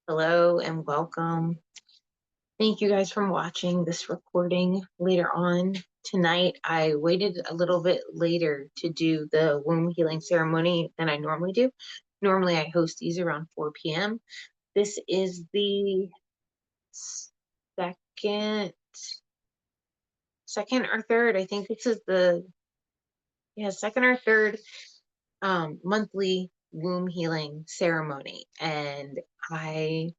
Hello and welcome. Thank you guys for watching this recording later on tonight. I waited a little bit later to do the womb healing ceremony than I normally do. Normally I host these around 4 p.m. This is the second or third. I think this is the second or third monthly womb healing ceremony. And I'm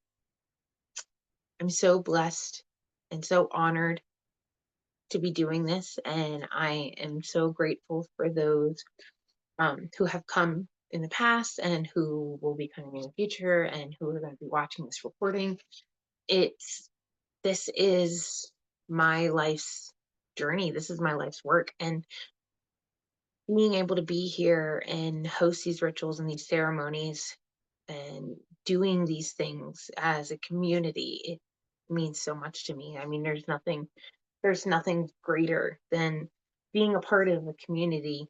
so blessed and so honored to be doing this, and I am so grateful for those who have come in the past and who will be coming in the future and who are going to be watching this recording. This is my life's journey. This is my life's work, and being able to be here and host these rituals and these ceremonies and doing these things as a community, it means so much to me. I mean, there's nothing greater than being a part of a community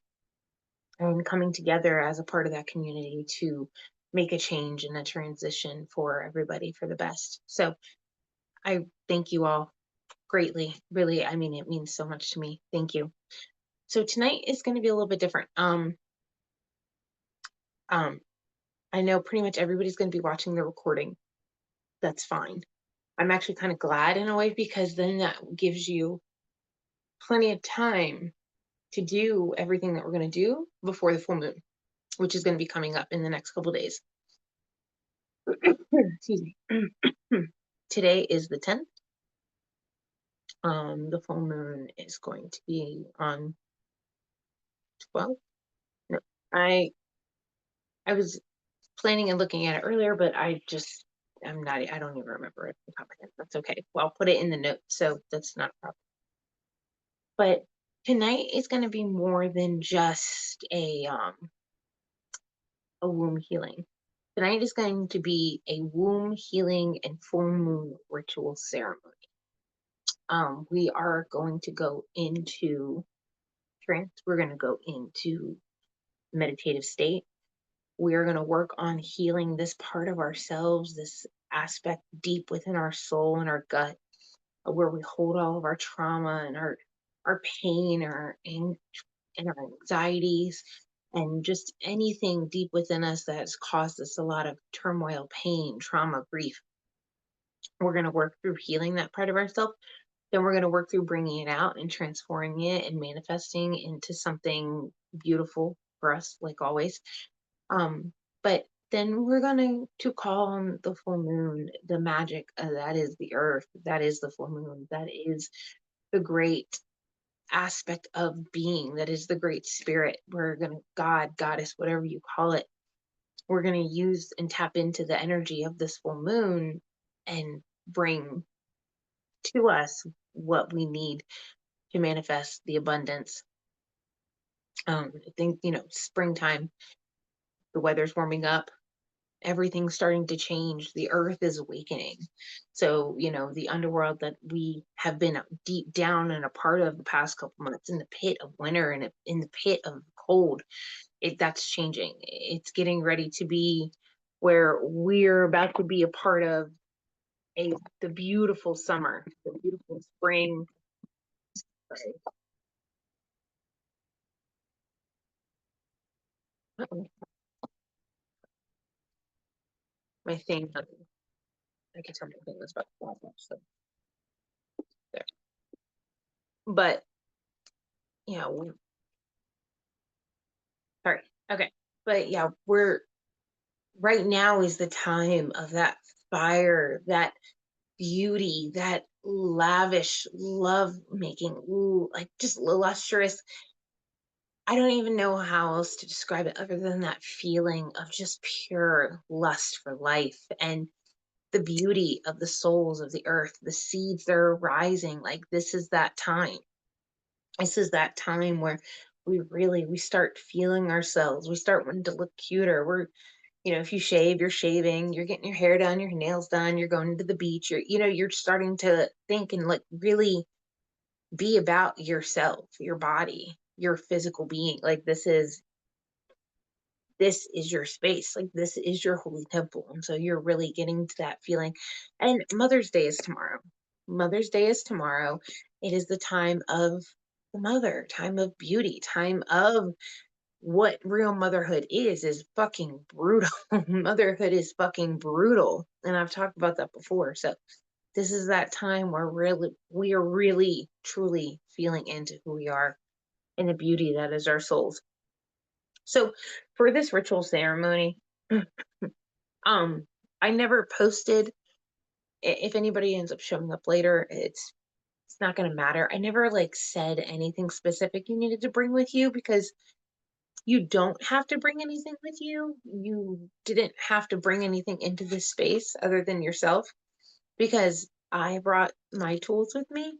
and coming together as a part of that community to make a change and a transition for everybody for the best. So I thank you all greatly. Really, I mean, it means so much to me. Thank you. So tonight is going to be a little bit different. I know pretty much everybody's going to be watching the recording. That's fine. I'm actually kind of glad in a way, because then that gives you plenty of time to do everything that we're going to do before the full moon, which is going to be coming up in the next couple days. Excuse me. Today is the 10th. The full moon is going to be on 12. No, I was planning and looking at it earlier, but I don't even remember it. That's okay. Well, I'll put it in the notes, so that's not a problem. But tonight is going to be more than just a womb healing. Tonight is going to be a womb healing and full moon ritual ceremony. We are going to go into trance. We're going to go into meditative state. We are going to work on healing this part of ourselves, this aspect deep within our soul and our gut, where we hold all of our trauma and our pain, and our anxieties, and just anything deep within us that's caused us a lot of turmoil, pain, trauma, grief. We're going to work through healing that part of ourselves. Then we're going to work through bringing it out and transforming it and manifesting into something beautiful for us, like always. But then we're going to call on the full moon, the magic that is the earth, that is the full moon, that is the great aspect of being, that is the great spirit. We're going to, God, goddess, whatever you call it, we're going to use and tap into the energy of this full moon and bring to us what we need to manifest the abundance. I think, springtime, the weather's warming up, everything's starting to change, the earth is awakening. So, the underworld that we have been deep down and a part of the past couple months, in the pit of winter and in the pit of cold, that's changing. It's getting ready to be where we're about to be a part of the beautiful summer, the beautiful spring. Sorry. My thing, I can tell my thing was about to fall off, so there. But sorry. Okay. But yeah, right now is the time of that fire, that beauty, that lavish love making, like just lustrous. I don't even know how else to describe it other than that feeling of just pure lust for life and the beauty of the souls of the earth, the seeds that are rising. Like, this is that time. This is that time where we start feeling ourselves. We start wanting to look cuter. If you shave, you're shaving, you're getting your hair done, your nails done, you're going to the beach, you're starting to think and like really be about yourself, your body, your physical being. Like, this is this is your space, like this is your holy temple. And so you're really getting to that feeling. And Mother's Day is tomorrow. Mother's Day is tomorrow. It is the time of the mother, time of beauty, time of what real motherhood is fucking brutal. Motherhood is fucking brutal. And I've talked about that before. So this is that time where we are really truly feeling into who we are and the beauty that is our souls. So for this ritual ceremony, um, I never posted. If anybody ends up showing up later, it's not going to matter. I never like said anything specific you needed to bring with you, because you don't have to bring anything with you. You didn't have to bring anything into this space other than yourself, because I brought my tools with me.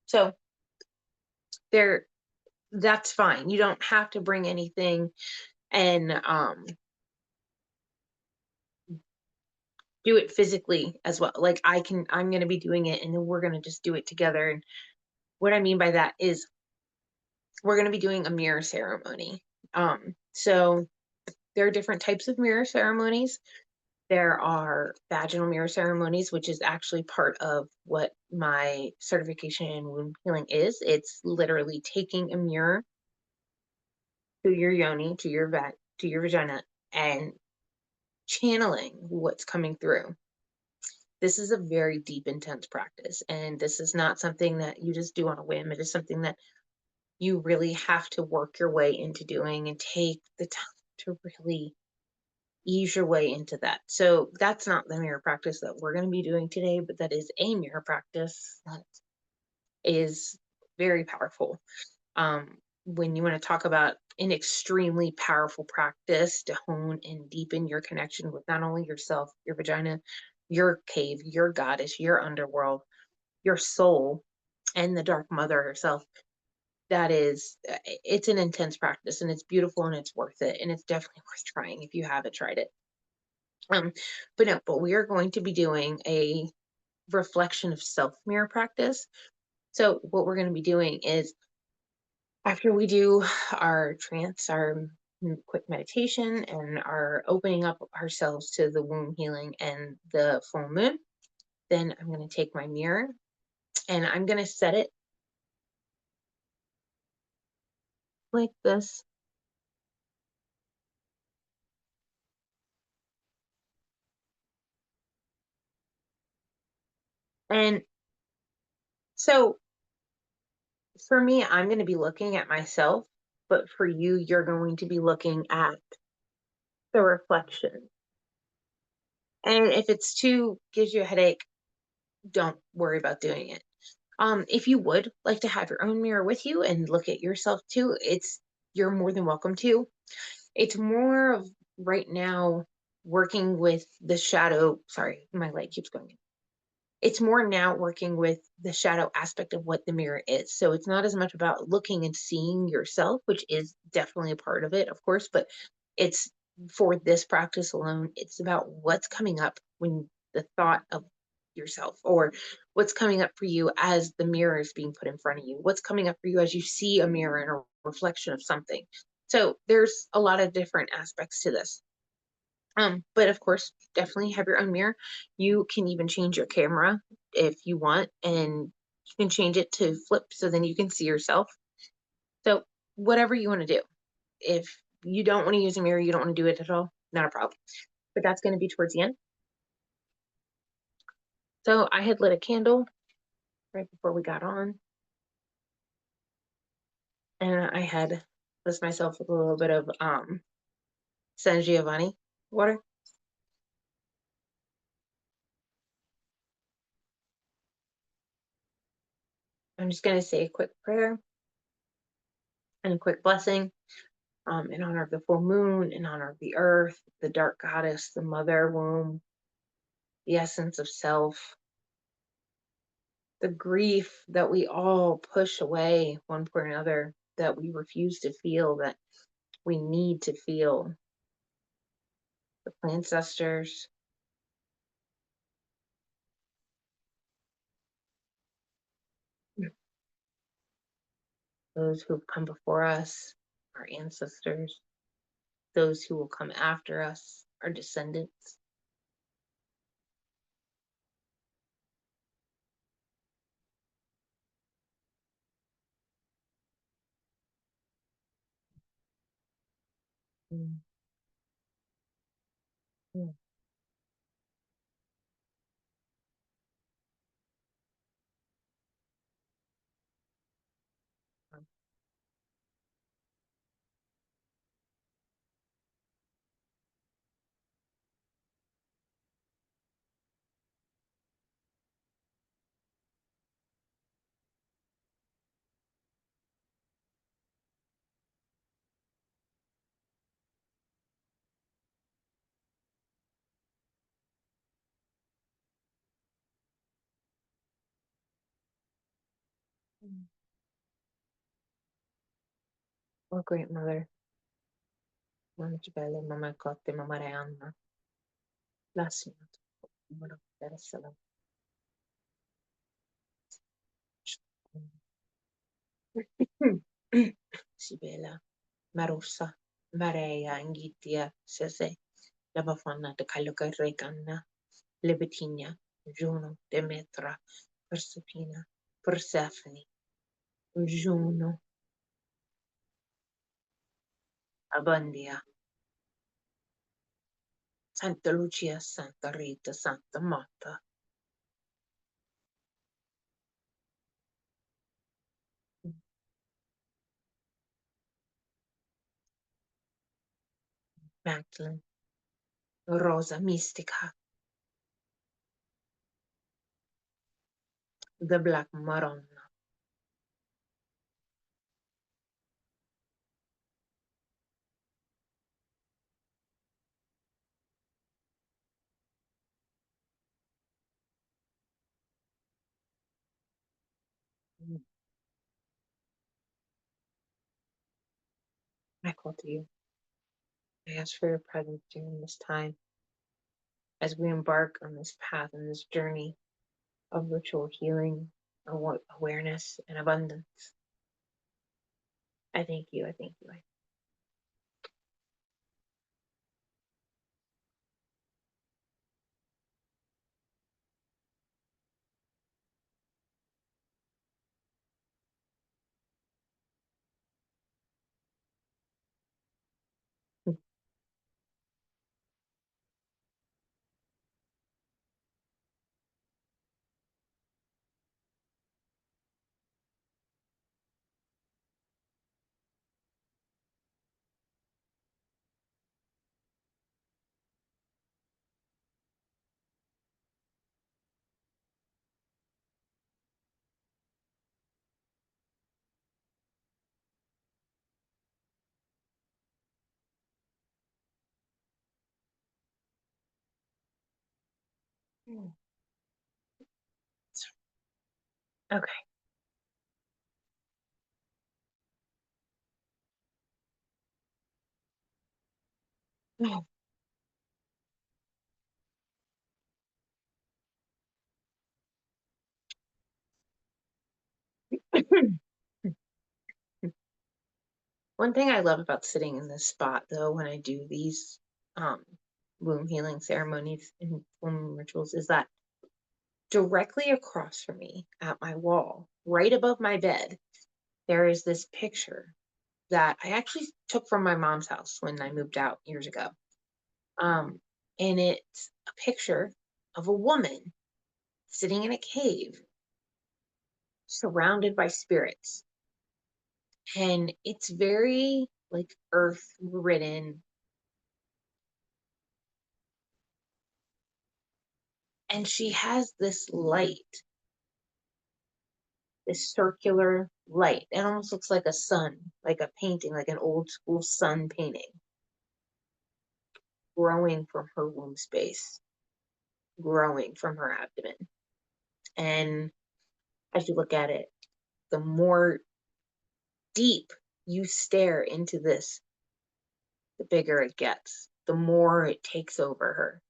So there, that's fine. You don't have to bring anything, and do it physically as well. Like I'm going to be doing it, and then we're going to just do it together. And what I mean by that is we're going to be doing a mirror ceremony. So there are different types of mirror ceremonies. There are vaginal mirror ceremonies, which is actually part of what my certification in womb healing is. It's literally taking a mirror to your yoni, to your vagina, and channeling what's coming through. This is a very deep, intense practice, and this is not something that you just do on a whim. It is something that you really have to work your way into doing and take the time to really ease your way into that. So that's not the mirror practice that we're going to be doing today, but that is a mirror practice that is very powerful. When you want to talk about an extremely powerful practice to hone and deepen your connection with not only yourself, your vagina, your cave, your goddess, your underworld, your soul, and the dark mother herself, that is, it's an intense practice, and it's beautiful, and it's worth it, and it's definitely worth trying if you haven't tried it. um but no, but we are going to be doing a reflection of self mirror practice. So what we're going to be doing is, after we do our trance, our quick meditation, and our opening up ourselves to the womb healing and the full moon, then I'm going to take my mirror and I'm going to set it like this. And so for me, I'm going to be looking at myself, but for you, you're going to be looking at the reflection. And if it's too gives you a headache, don't worry about doing it. If you would like to have your own mirror with you and look at yourself too, you're more than welcome to. It's more of right now working with the shadow. Sorry, my leg keeps going. It's more now working with the shadow aspect of what the mirror is. So it's not as much about looking and seeing yourself, which is definitely a part of it, of course, but it's for this practice alone, it's about what's coming up when the thought of yourself, or what's coming up for you as the mirror is being put in front of you, what's coming up for you as you see a mirror and a reflection of something. So there's a lot of different aspects to this. But of course, definitely have your own mirror. You can even change your camera if you want, and you can change it to flip so then you can see yourself. So whatever you want to do. If you don't want to use a mirror, you don't want to do it at all, not a problem. But that's going to be towards the end. So I had lit a candle right before we got on, and I had blessed myself with a little bit of San Giovanni water. I'm just going to say a quick prayer and a quick blessing, in honor of the full moon, in honor of the earth, the dark goddess, the mother womb, the essence of self, the grief that we all push away one point or another, that we refuse to feel, that we need to feel, the ancestors, those who've come before us, our ancestors, those who will come after us, our descendants. Mm, mm, mm. Oh, great mother, Mama Jibele, Mama Kote, Mama Reanna, Lasima, Mama Salam, Sibela, Marusa, Mareya, Ngitia, Sese, Labafanna, the Kaluka Reganna, Libetinia, Juno, Demetra, Persepina, Persephone, Juno, Abundia, Santa Lucia, Santa Rita, Santa Marta, Magdalene, Rosa Mystica, the Black Madonna, I call to you. I ask for your presence during this time as we embark on this path and this journey of ritual healing, awareness, and abundance. I thank you. I thank you. Okay. One thing I love about sitting in this spot, though, when I do these um, womb healing ceremonies and womb rituals, is that directly across from me at my wall, right above my bed, there is this picture that I actually took from my mom's house when I moved out years ago. Um, and it's a picture of a woman sitting in a cave surrounded by spirits. And it's very like earth ridden. And she has this light, this circular light. It almost looks like a sun, like a painting, like an old school sun painting growing from her womb space, growing from her abdomen. And as you look at it, the more deep you stare into this, the bigger it gets, the more it takes over her.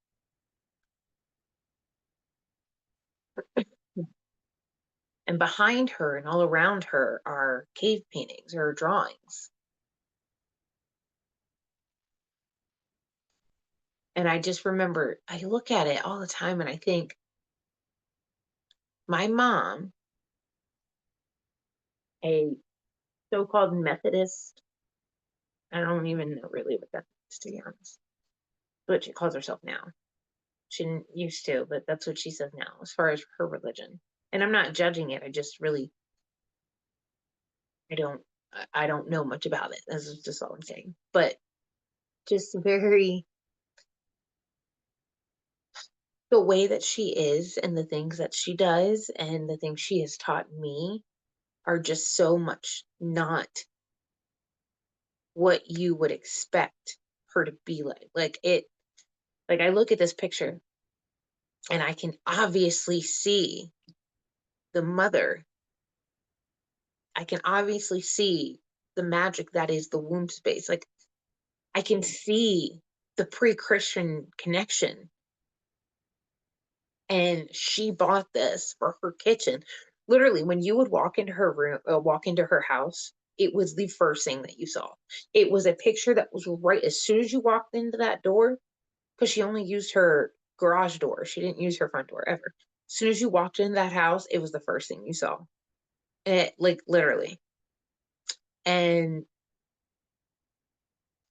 And behind her and all around her are cave paintings or drawings. And I just remember, I look at it all the time and I think, my mom, a so-called Methodist, I don't even know really what that is, to be honest, but she calls herself now. She didn't used to, but that's what she says now as far as her religion. And I'm not judging it. I just really, I don't, I don't know much about it. That's just all I'm saying. But just very, the way that she is and the things that she does and the things she has taught me are just so much not what you would expect her to be like. Like I look at this picture and I can obviously see the mother. I can obviously see the magic that is the womb space. Like I can see the pre-Christian connection. And she bought this for her kitchen. Literally, when you would walk into her room, walk into her house, it was the first thing that you saw. It was a picture that was right as soon as you walked into that door, because she only used her garage door. She didn't use her front door ever. As soon as you walked into that house, it was the first thing you saw. Like literally. And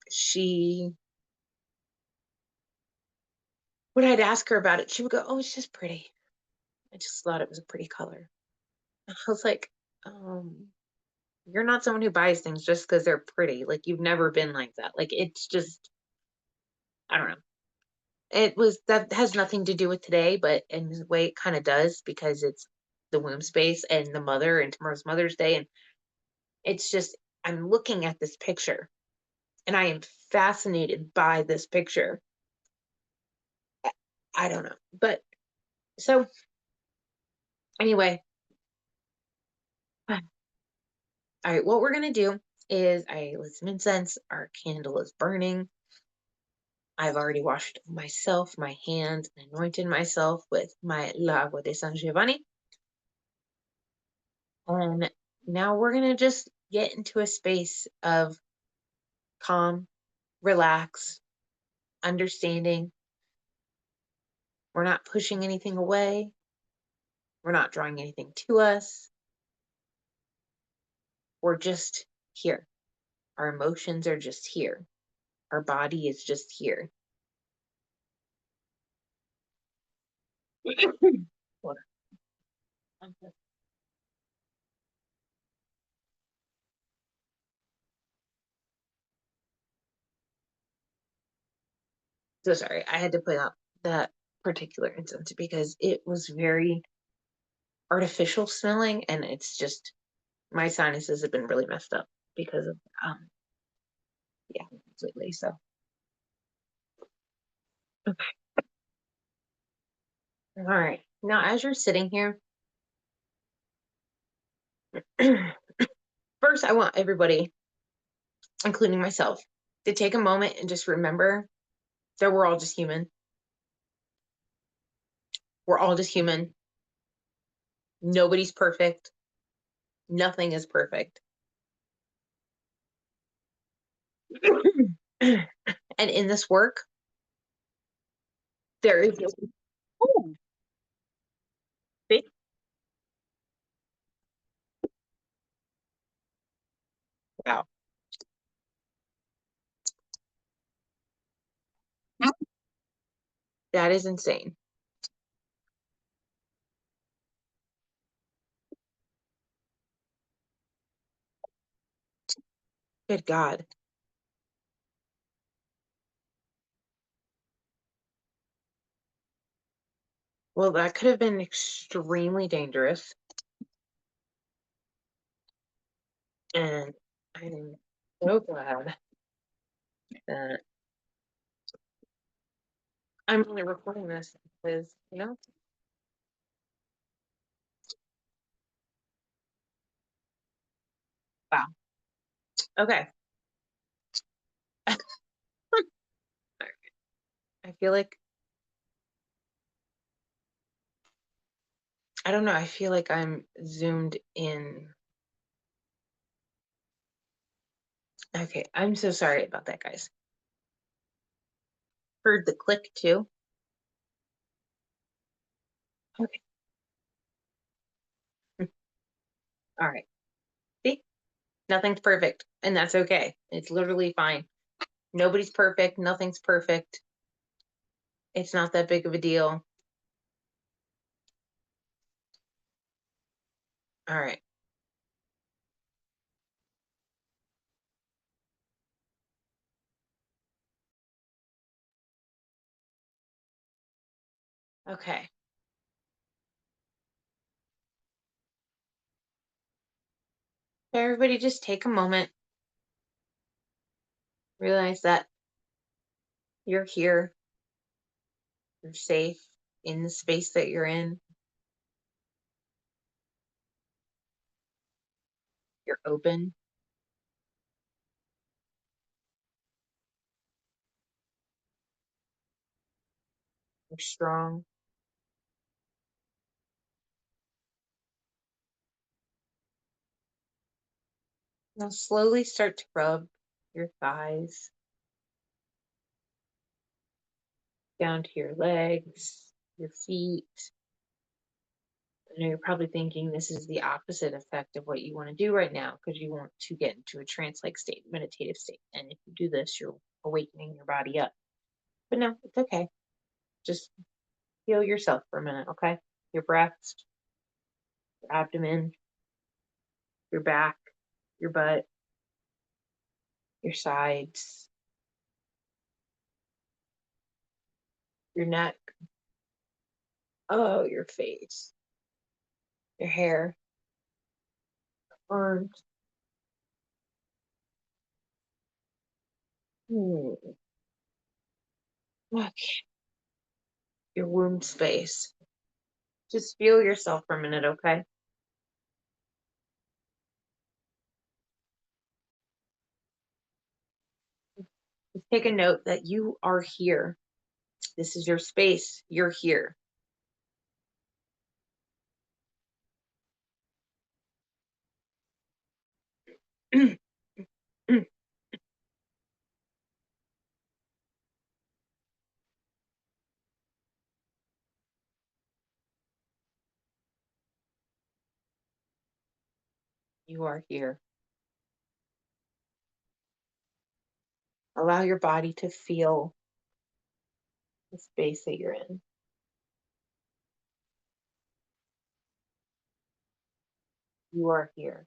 she, when I'd ask her about it, she would go, "Oh, it's just pretty. I just thought it was a pretty color." I was like, you're not someone who buys things just because they're pretty. Like you've never been like that. Like it's just, I don't know. It was that has nothing to do with today, but in a way it kind of does because it's the womb space and the mother and tomorrow's Mother's Day. And it's just, I'm looking at this picture and I am fascinated by this picture. I don't know. But so anyway, all right, what we're gonna do is I lit some incense, our candle is burning. I've already washed myself, my hands, and anointed myself with my Lago de San Giovanni. And now we're going to just get into a space of calm, relax, understanding. We're not pushing anything away. We're not drawing anything to us. We're just here. Our emotions are just here. Our body is just here. So sorry, I had to put out that particular incense because it was very artificial smelling and it's just my sinuses have been really messed up because of yeah, completely. So all right. Now as you're sitting here, first I want everybody, including myself, to take a moment and just remember that we're all just human. We're all just human. Nobody's perfect. Nothing is perfect. And in this work, there is oh, see? Wow. That is insane. Good God. Well, that could have been extremely dangerous. And I'm so glad that I'm only recording this because, wow. Okay. I feel like, I don't know, I feel like I'm zoomed in. Okay, I'm so sorry about that, guys. heard the click too. Okay. All right. See, nothing's perfect, and that's okay. It's literally fine. Nobody's perfect. Nothing's perfect. It's not that big of a deal. All right. Okay. Everybody just take a moment. Realize that you're here. You're safe in the space that you're in. You're open. You're strong. Now slowly start to rub your thighs down to your legs, your feet. I know you're probably thinking this is the opposite effect of what you want to do right now because you want to get into a trance-like state, meditative state. And if you do this, you're awakening your body up. But no, it's okay. Just feel yourself for a minute, okay? Your breaths, your abdomen, your back, your butt, your sides, your neck, oh, your face, your hair, arms. Hmm. Okay. Your womb space. Just feel yourself for a minute, okay? Just take a note that you are here. This is your space. You're here. You are here. Allow your body to feel the space that you're in. You are here.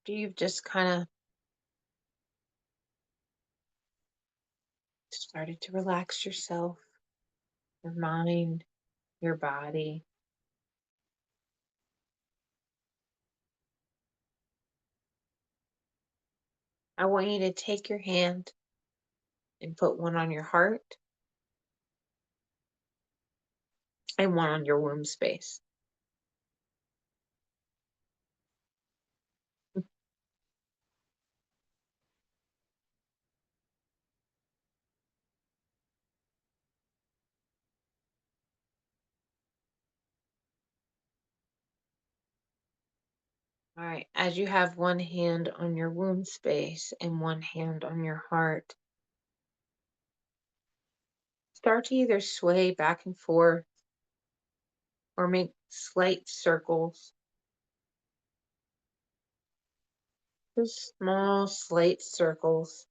After you've just kind of started to relax yourself, your mind, your body, I want you to take your hand and put one on your heart and one on your womb space. All right, as you have one hand on your womb space and one hand on your heart, start to either sway back and forth or make slight circles, just small, slight circles.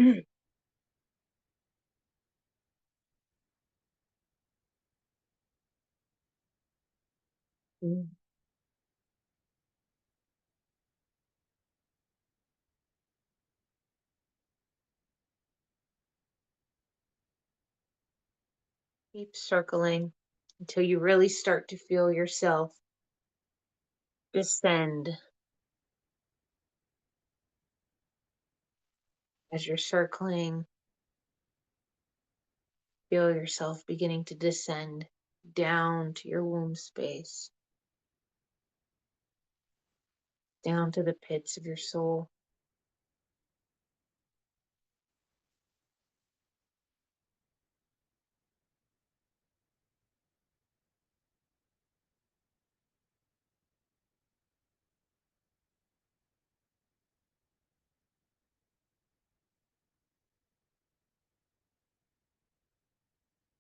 Mm. Keep circling until you really start to feel yourself descend. As you're circling, feel yourself beginning to descend down to your womb space, down to the pits of your soul.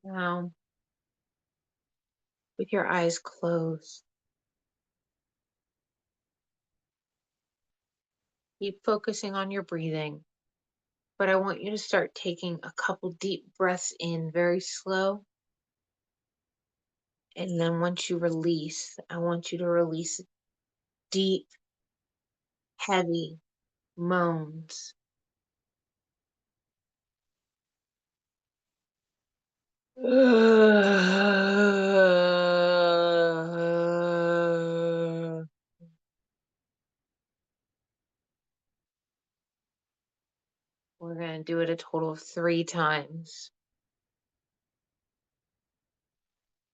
Now, with your eyes closed, keep focusing on your breathing, but I want you to start taking a couple deep breaths in very slow. And then once you release, I want you to release deep, heavy moans. We're going to do it a total of 3 times.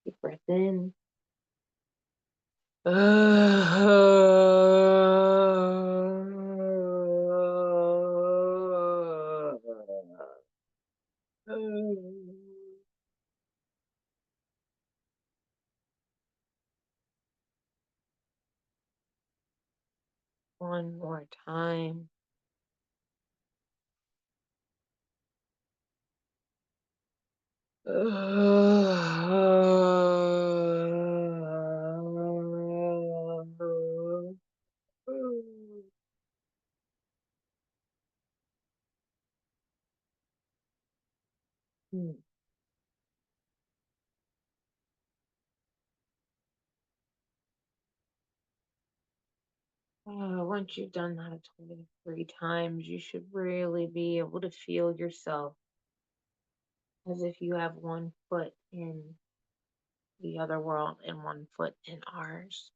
Deep breath in. One more time. Once you've done that a total of 3 times, you should really be able to feel yourself as if you have one foot in the other world and one foot in ours.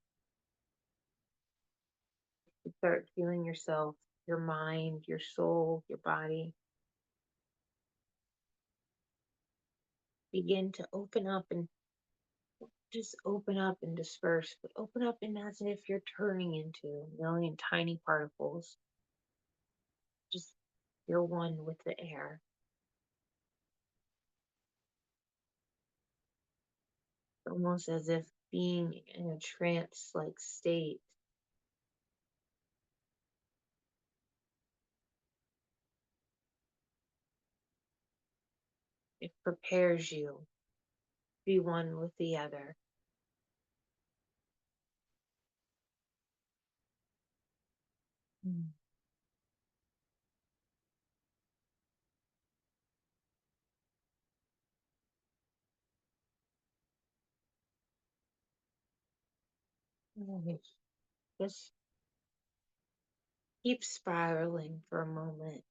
You start feeling yourself, your mind, your soul, your body begin to open up and just open up and disperse, but open up and as if you're turning into a million tiny particles. Just you're one with the air. Almost as if being in a trance like state. It prepares you to be one with the other. Mm. Right. Just keep spiraling for a moment.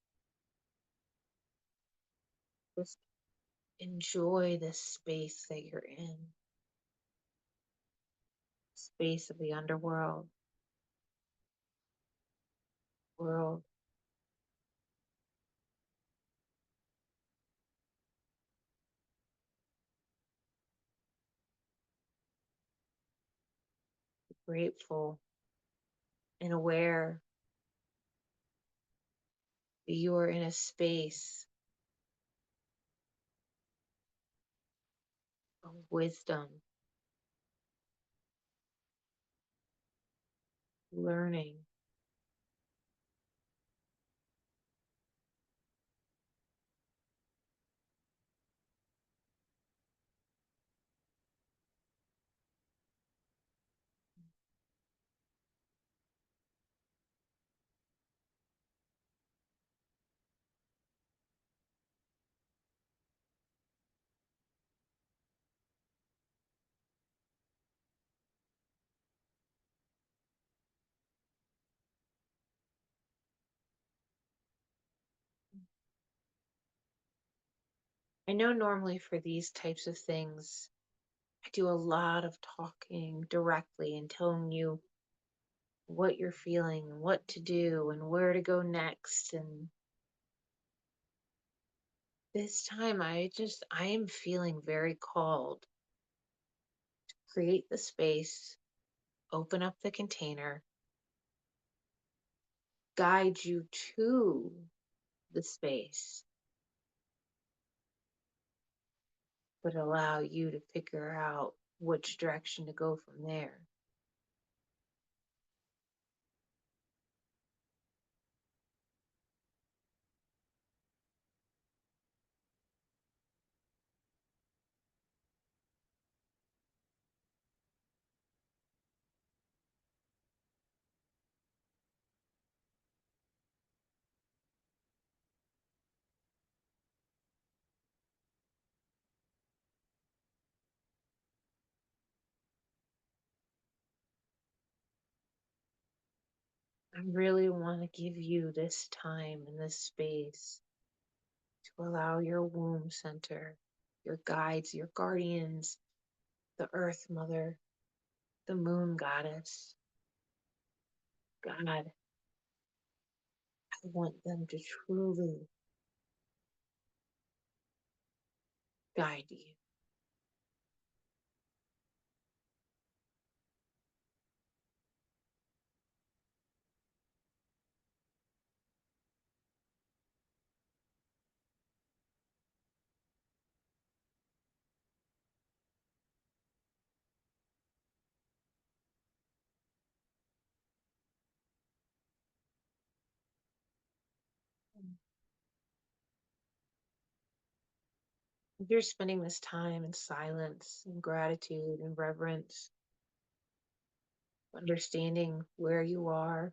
Just enjoy the space that you're in, space of the underworld, world, grateful and aware that you are in a space of wisdom, learning. I know normally for these types of things, I do a lot of talking directly and telling you what you're feeling and what to do and where to go next. And this time I am feeling very called. Create the space, open up the container, guide you to the space, but allow you to figure out which direction to go from there. I really want to give you this time and this space to allow your womb center, your guides, your guardians, the earth mother, the moon goddess, God, I want them to truly guide you. If you're spending this time in silence and gratitude and reverence, understanding where you are,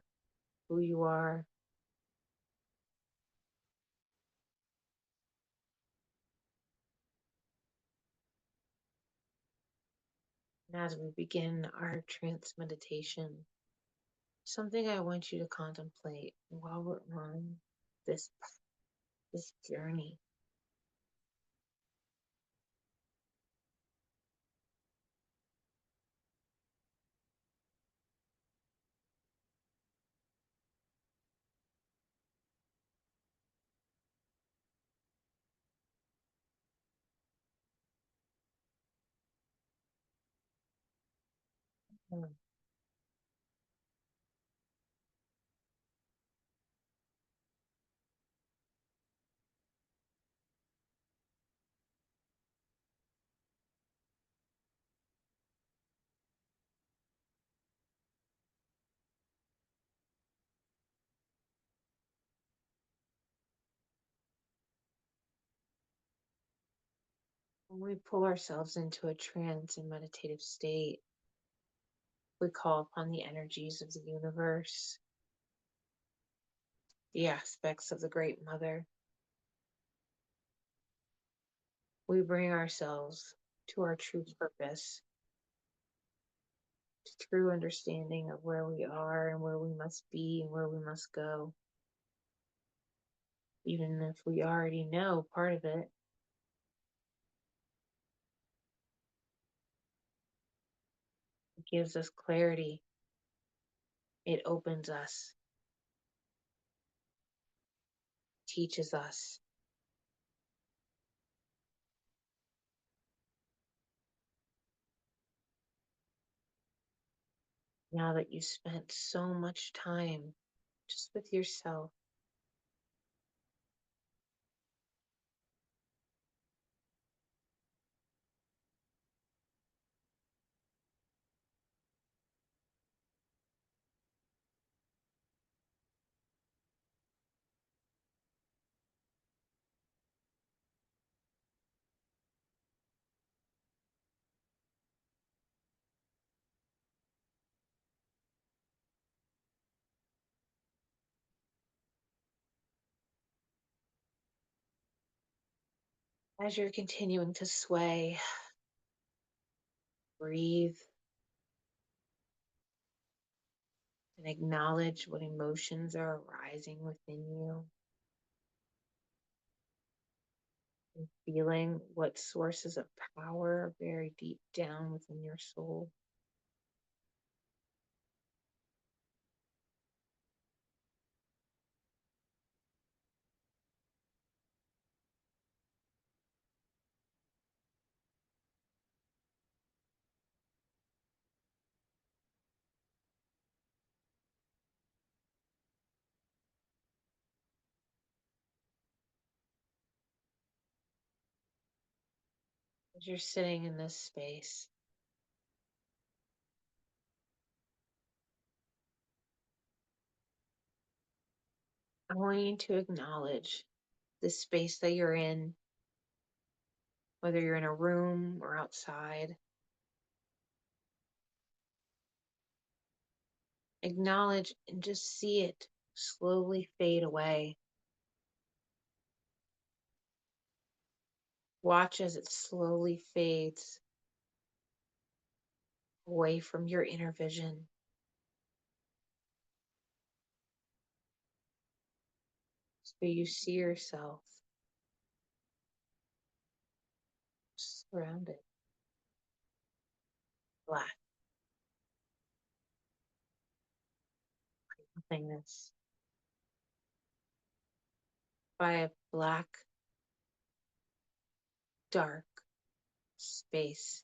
who you are, and as we begin our trance meditation, something I want you to contemplate while we're on this this journey. Mm. When we pull ourselves into a trance and meditative state, we call upon the energies of the universe, the aspects of the Great Mother. We bring ourselves to our true purpose, to true understanding of where we are and where we must be and where we must go. Even if we already know part of it, it gives us clarity. It opens us, teaches us. Now that you spent so much time just with yourself, as you're continuing to sway, breathe, and acknowledge what emotions are arising within you. Feeling what sources of power are very deep down within your soul. As you're sitting in this space, I want you to acknowledge the space that you're in, whether you're in a room or outside. Acknowledge and just see it slowly fade away. Watch as it slowly fades away from your inner vision. So you see yourself surrounded, black nothingness, by a black, dark space.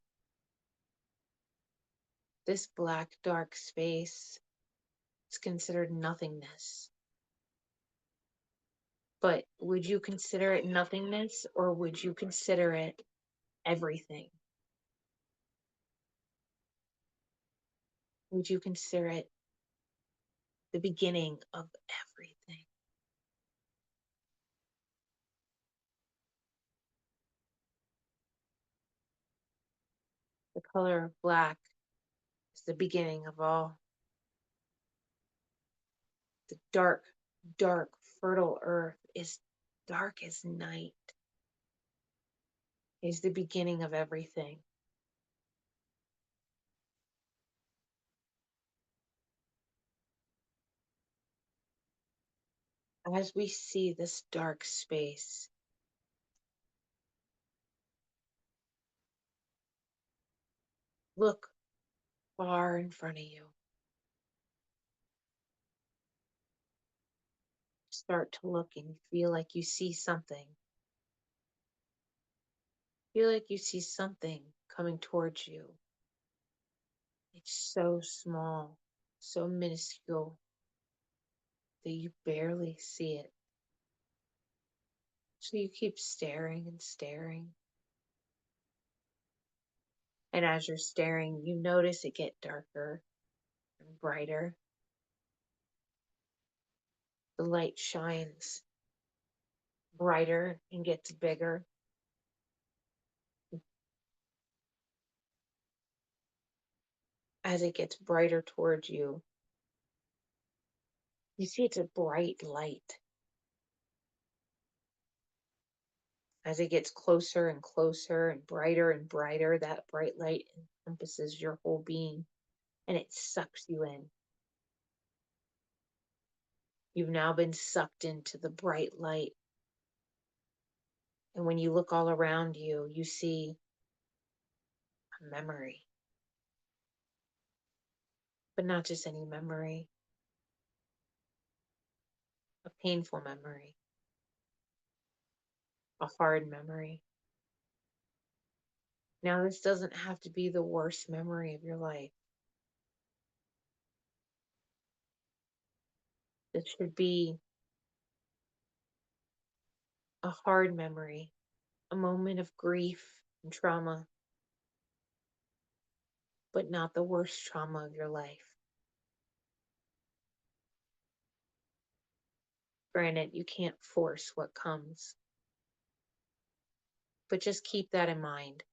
This black, dark space is considered nothingness. But would you consider it nothingness, or would you consider it everything? Would you consider it the beginning of everything? The color of black is the beginning of all. The dark, dark, fertile earth is dark as night, is the beginning of everything. As we see this dark space, look far in front of you. Start to look and you feel like you see something. Feel like you see something coming towards you. It's so small, so minuscule that you barely see it. So you keep staring and staring. And as you're staring, you notice it get darker and brighter. The light shines brighter and gets bigger. As it gets brighter towards you, you see it's a bright light. As it gets closer and closer and brighter, that bright light encompasses your whole being and it sucks you in. You've now been sucked into the bright light. And when you look all around you, you see a memory, but not just any memory, a painful memory, a hard memory. Now, this doesn't have to be the worst memory of your life. This should be a hard memory, a moment of grief and trauma, but not the worst trauma of your life. Granted, you can't force what comes, but just keep that in mind.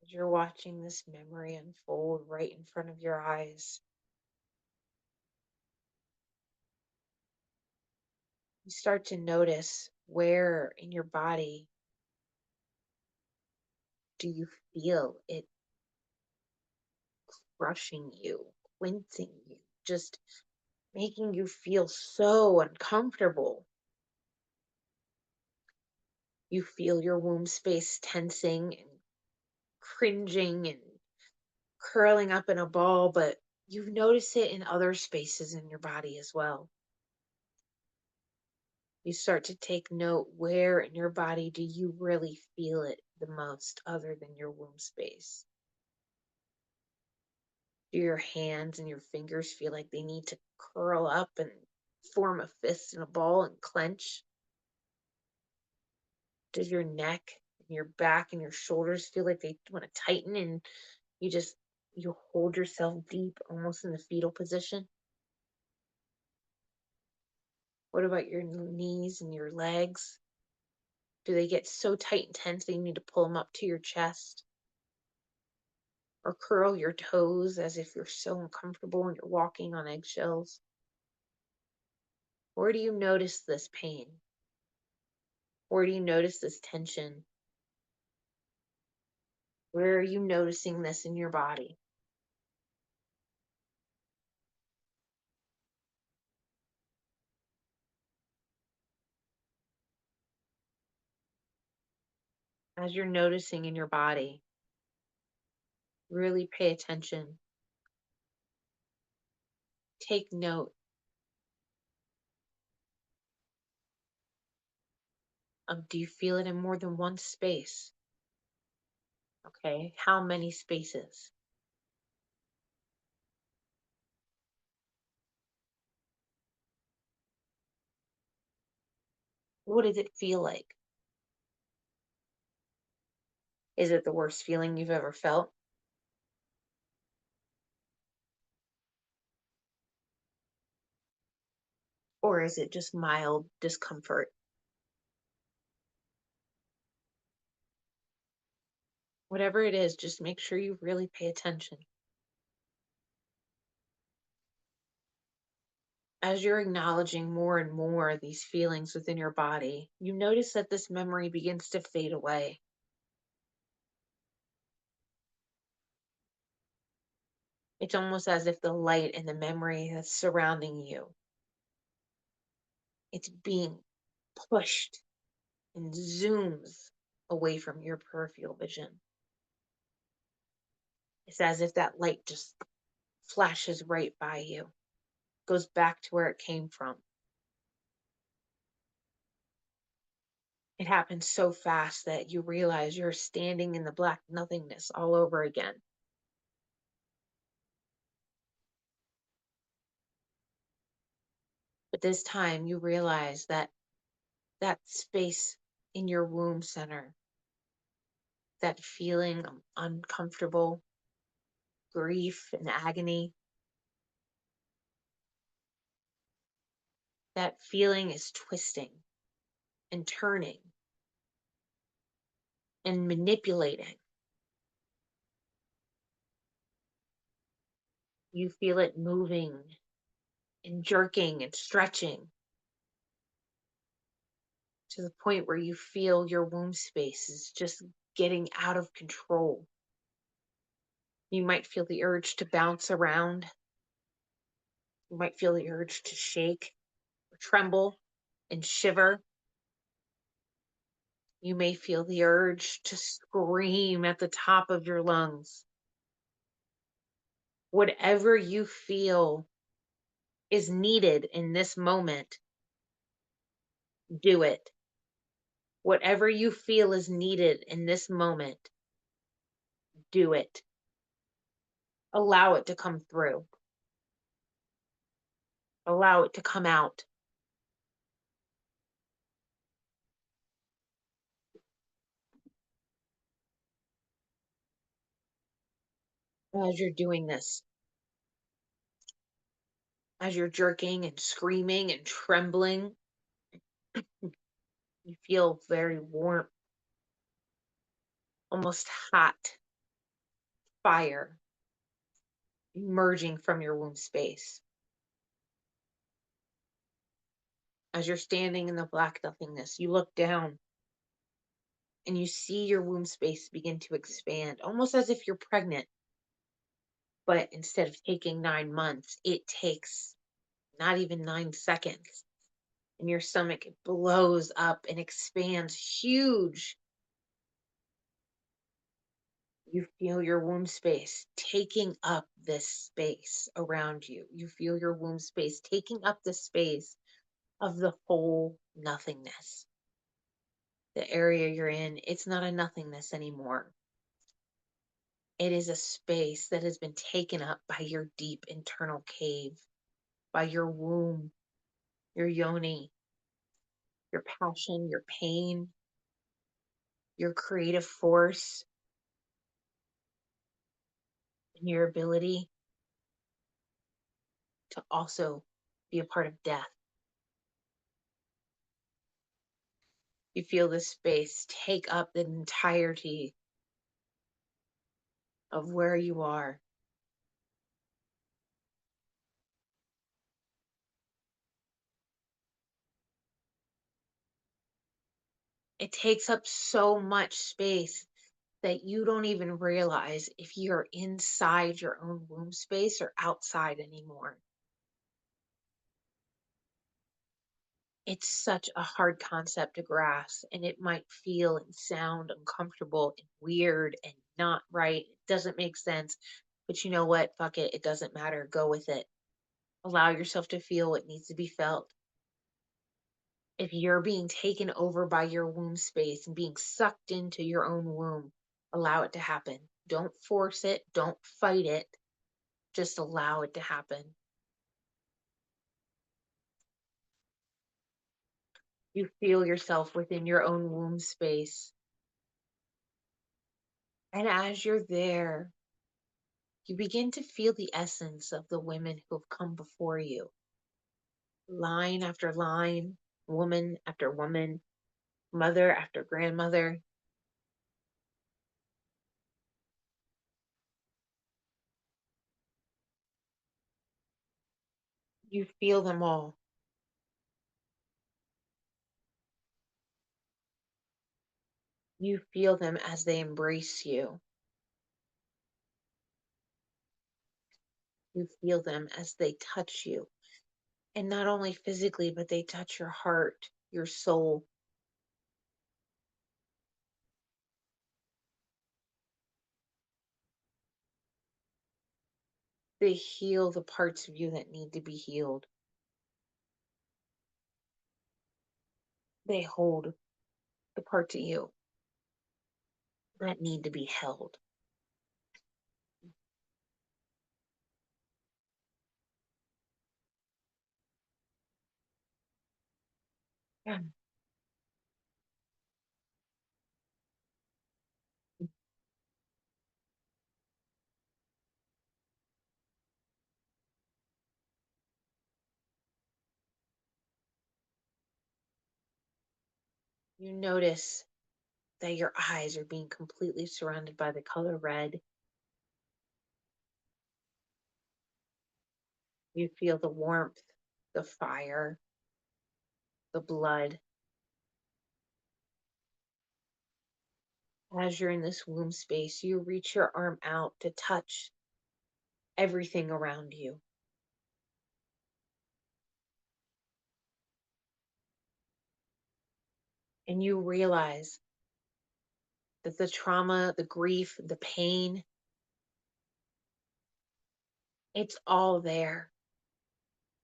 As you're watching this memory unfold right in front of your eyes, you start to notice where in your body do you feel it crushing you, wincing you, just making you feel so uncomfortable. You feel your womb space tensing and cringing and curling up in a ball, but you notice it in other spaces in your body as well. You start to take note, where in your body do you really feel it the most other than your womb space? Do your hands and your fingers feel like they need to curl up and form a fist and a ball and clench? Does your neck and your back and your shoulders feel like they want to tighten and you just you hold yourself deep, almost in the fetal position? What about your knees and your legs? Do they get so tight and tense that you need to pull them up to your chest? Or curl your toes as if you're so uncomfortable and you're walking on eggshells? Where do you notice this pain? Where do you notice this tension? Where are you noticing this in your body? As you're noticing in your body, really pay attention. Take note of, do you feel it in more than one space? Okay, how many spaces? What does it feel like? Is it the worst feeling you've ever felt? Or is it just mild discomfort? Whatever it is, just make sure you really pay attention. As you're acknowledging more and more these feelings within your body, you notice that this memory begins to fade away. It's almost as if the light and the memory that's surrounding you, it's being pushed and zooms away from your peripheral vision. It's as if that light just flashes right by you, goes back to where it came from. It happens so fast that you realize you're standing in the black nothingness all over again. But this time you realize that that space in your womb center, that feeling of uncomfortable grief and agony, that feeling is twisting and turning and manipulating. You feel it moving and jerking and stretching to the point where you feel your womb space is just getting out of control. You might feel the urge to bounce around. You might feel the urge to shake, or tremble, and shiver. You may feel the urge to scream at the top of your lungs. Whatever you feel is needed in this moment, do it. Whatever you feel is needed in this moment, do it. Allow it to come through. Allow it to come out. As you're doing this, as you're jerking and screaming and trembling, you feel very warm, almost hot. fire emerging from your womb space. As you're standing in the black nothingness, you look down and you see your womb space begin to expand, almost as if you're pregnant. But instead of taking 9 months, it takes not even 9 seconds. And your stomach blows up and expands huge. You feel your womb space taking up this space around you. You feel your womb space taking up the space of the whole nothingness. The area you're in, it's not a nothingness anymore. It is a space that has been taken up by your deep internal cave, by your womb, your yoni, your passion, your pain, your creative force, and your ability to also be a part of death. You feel this space take up the entirety of where you are. It takes up so much space that you don't even realize if you're inside your own womb space or outside anymore. It's such a hard concept to grasp, and it might feel and sound uncomfortable and weird and not right. It doesn't make sense. But you know what? Fuck it. It doesn't matter. Go with it. Allow yourself to feel what needs to be felt. If you're being taken over by your womb space and being sucked into your own womb, allow it to happen. Don't force it. Don't fight it. Just allow it to happen. You feel yourself within your own womb space. And as you're there, you begin to feel the essence of the women who have come before you. Line after line, woman after woman, mother after grandmother. You feel them all. You feel them as they embrace you. You feel them as they touch you. And not only physically, but they touch your heart, your soul. They heal the parts of you that need to be healed. They hold the parts of you that need to be held. Yeah. You notice that your eyes are being completely surrounded by the color red. You feel the warmth, the fire, the blood. As you're in this womb space, you reach your arm out to touch everything around you. And you realize that the trauma, the grief, the pain, it's all there.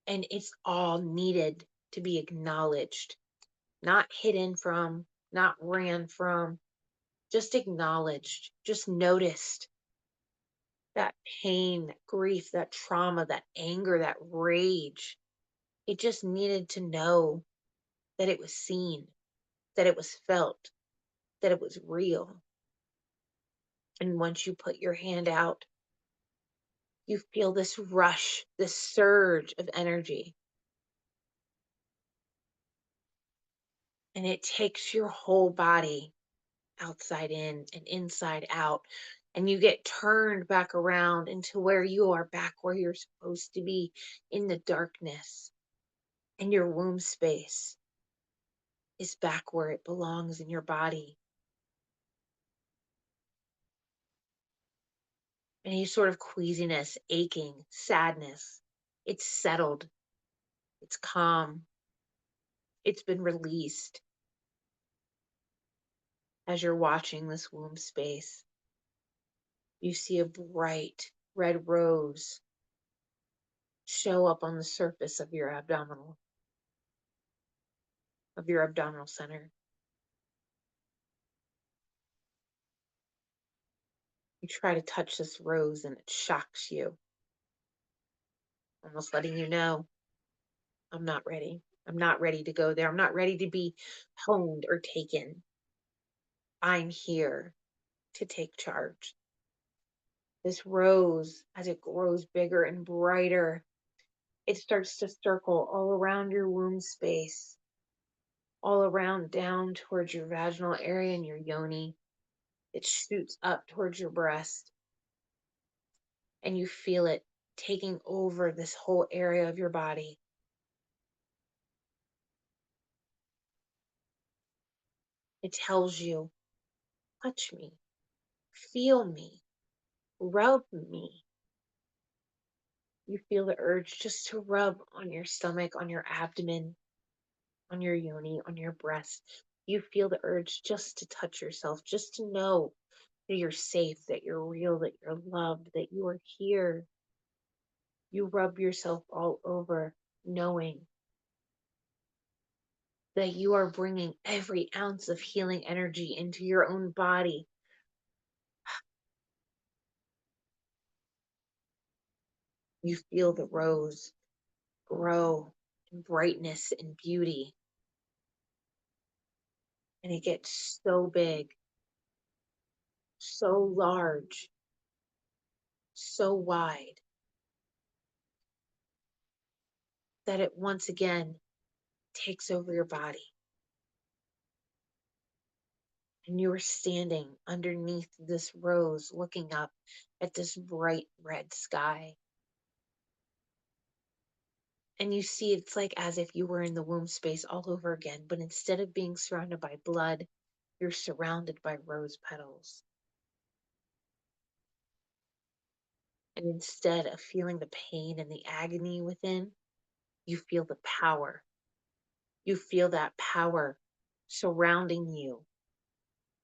And it's all needed to be acknowledged, not hidden from, not ran from, just acknowledged, just noticed. That pain, that grief, that trauma, that anger, that rage. It just needed to know that it was seen, that it was felt, that it was real. And once you put your hand out, you feel this rush, this surge of energy. And it takes your whole body outside in and inside out. and you get turned back around into where you are, back where you're supposed to be, in the darkness, and your womb space is back where it belongs in your body. Any sort of queasiness, aching, sadness, it's settled, it's calm, it's been released as you're watching this womb space. You see a bright red rose show up on the surface of your abdominal center. You try to touch this rose and it shocks you, almost letting you know, I'm not ready. I'm not ready to go there. I'm not ready to be honed or taken. I'm here to take charge. This rose, as it grows bigger and brighter, it starts to circle all around your womb space, all around down towards your vaginal area and your yoni. It shoots up towards your breast, and you feel it taking over this whole area of your body. It tells you, touch me, feel me, rub me. You feel the urge just to rub on your stomach, on your abdomen, on your yoni, on your breast. You feel the urge just to touch yourself, just to know that you're safe, that you're real, that you're loved, that you are here. You rub yourself all over, knowing that you are bringing every ounce of healing energy into your own body. You feel the rose grow in brightness and beauty, and it gets so big, so large, so wide, that it once again takes over your body. And you are standing underneath this rose, looking up at this bright red sky. And you see it's like as if you were in the womb space all over again, but instead of being surrounded by blood, you're surrounded by rose petals. And instead of feeling the pain and the agony within, you feel the power. You feel that power surrounding you,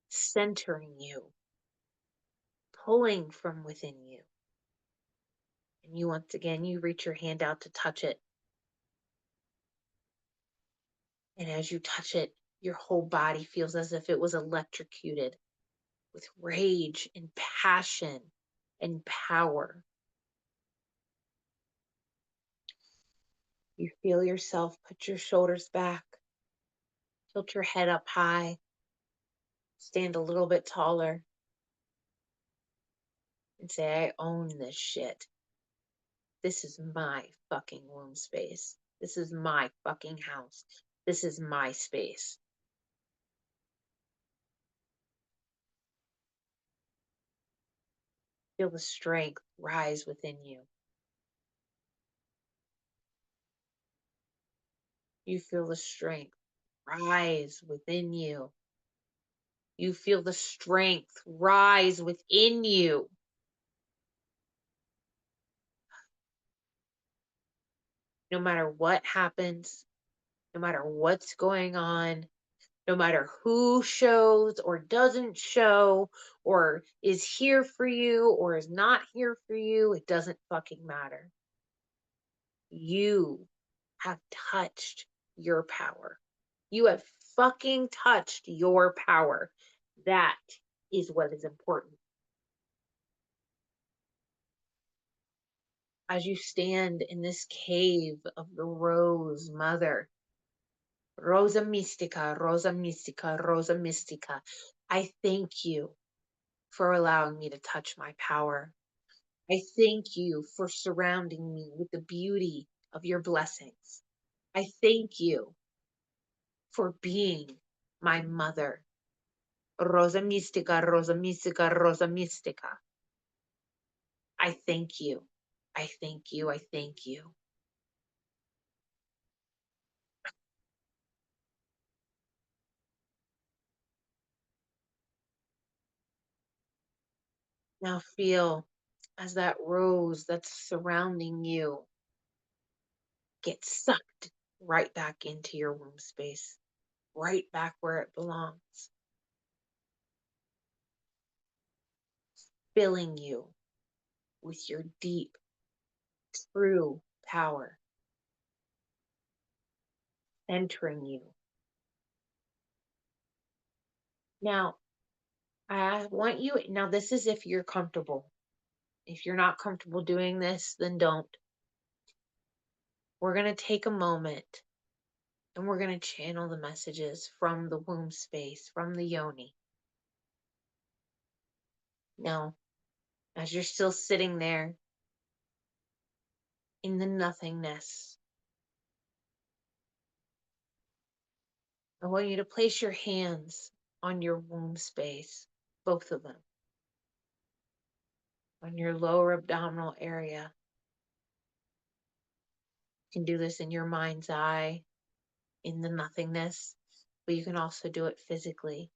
centering you, pulling from within you. And you once again, you reach your hand out to touch it. And as you touch it, your whole body feels as if it was electrocuted with rage and passion and power. You feel yourself put your shoulders back, tilt your head up high, stand a little bit taller, and say, I own this shit. This is my fucking womb space. This is my fucking house. This is my space. Feel the strength rise within you. You feel the strength rise within you. You feel the strength rise within you. No matter what happens, no matter what's going on, no matter who shows or doesn't show, or is here for you or is not here for you, it doesn't fucking matter. You have touched your power. You have fucking touched your power. That is what is important. As you stand in this cave of the Rose Mother, Rosa Mystica, Rosa Mystica, Rosa Mystica, I thank you for allowing me to touch my power. I thank you for surrounding me with the beauty of your blessings. I thank you for being my mother, Rosa Mystica, Rosa Mystica, Rosa Mystica. I thank you. I thank you. I thank you. Now feel as that rose that's surrounding you gets sucked right back into your womb space, right back where it belongs, filling you with your deep, true power, entering you. Now, I want you, now this is if you're comfortable. If you're not comfortable doing this, then don't. We're going to take a moment and we're going to channel the messages from the womb space, from the yoni. Now, as you're still sitting there in the nothingness, I want you to place your hands on your womb space, both of them, on your lower abdominal area. You can do this in your mind's eye, in the nothingness, but you can also do it physically.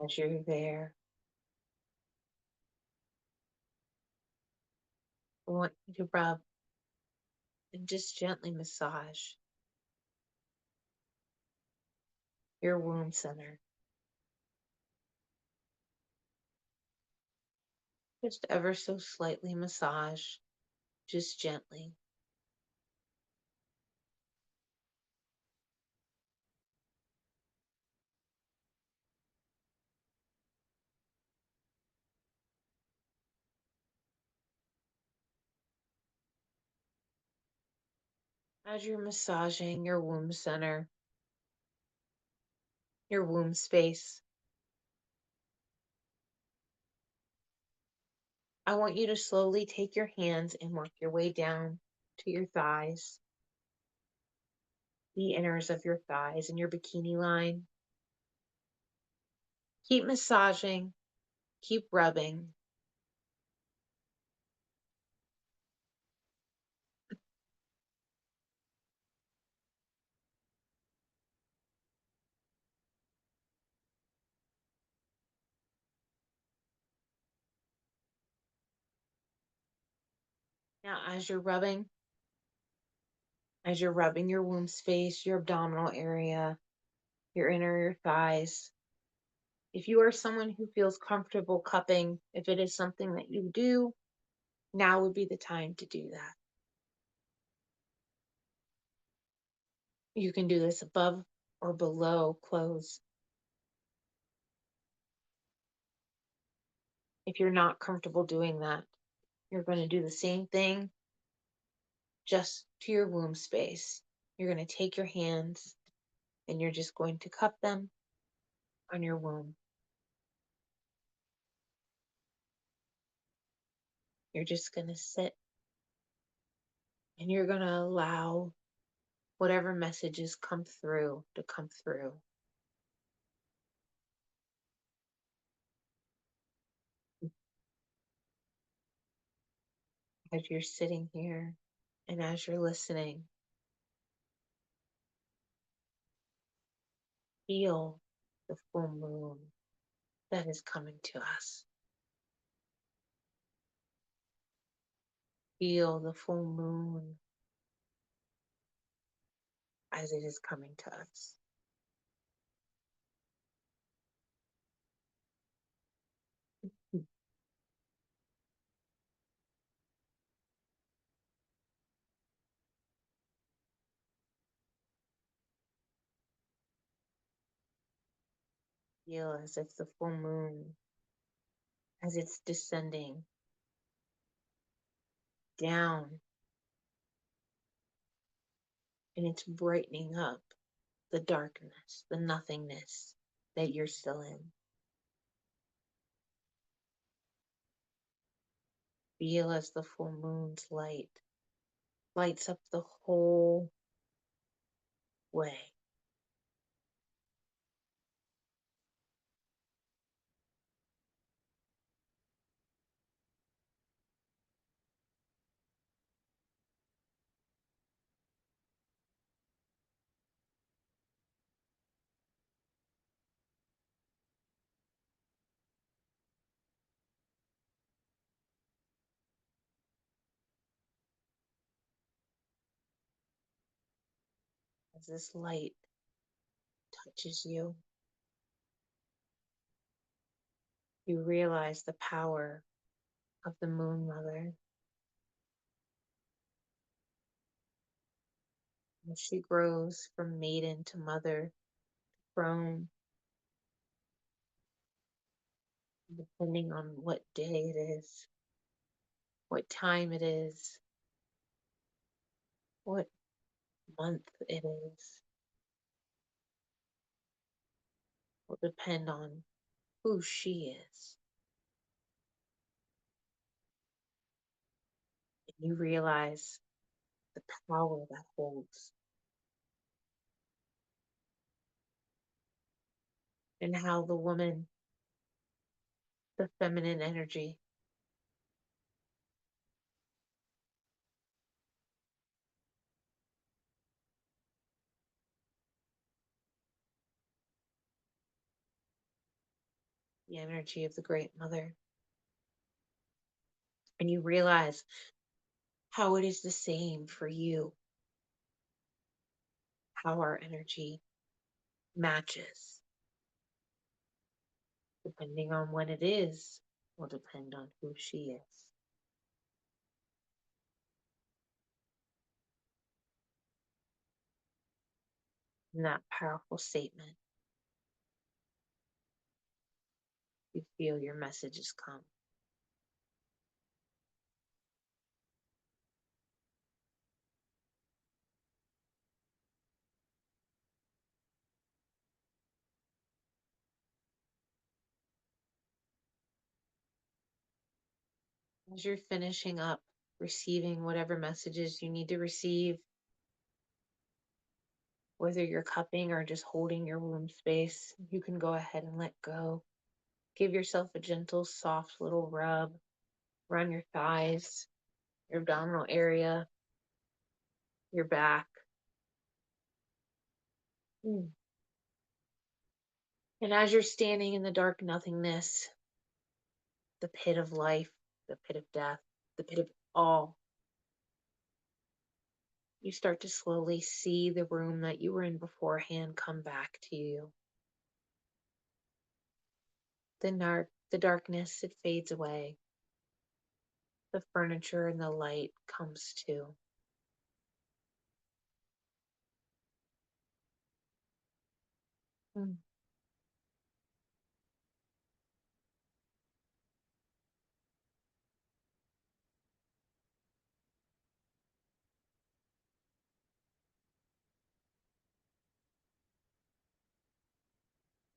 As you're there, I want you to rub and just gently massage your womb center. Just ever so slightly massage, just gently. As you're massaging your womb center, your womb space, I want you to slowly take your hands and work your way down to your thighs, the inners of your thighs and your bikini line. Keep massaging, keep rubbing. Now, as you're rubbing your womb space, your abdominal area, your inner thighs, if you are someone who feels comfortable cupping, if it is something that you do, now would be the time to do that. You can do this above or below clothes. If you're not comfortable doing that, you're going to do the same thing just to your womb space. You're going to take your hands and you're just going to cup them on your womb. You're just going to sit and you're going to allow whatever messages come through to come through. As you're sitting here and as you're listening, feel the full moon that is coming to us. Feel the full moon as it is coming to us. Feel as if the full moon, as it's descending down and it's brightening up the darkness, the nothingness that you're still in. Feel as the full moon's light lights up the whole way. As this light touches you, you realize the power of the Moon Mother. As she grows from maiden to mother, crone, depending on what day it is, what time it is, what month it is, will depend on who she is. And you realize the power that holds and how the woman, the feminine energy, the energy of the Great Mother. And you realize how it is the same for you, how our energy matches. Depending on when it is, will depend on who she is. In that powerful statement, you feel your messages come. As you're finishing up receiving whatever messages you need to receive, whether you're cupping or just holding your womb space, you can go ahead and let go. Give yourself a gentle, soft little rub around your thighs, your abdominal area, your back. Mm. And as you're standing in the dark nothingness, the pit of life, the pit of death, the pit of all, you start to slowly see the room that you were in beforehand come back to you. The darkness, it fades away. The furniture and the light comes too. Mm.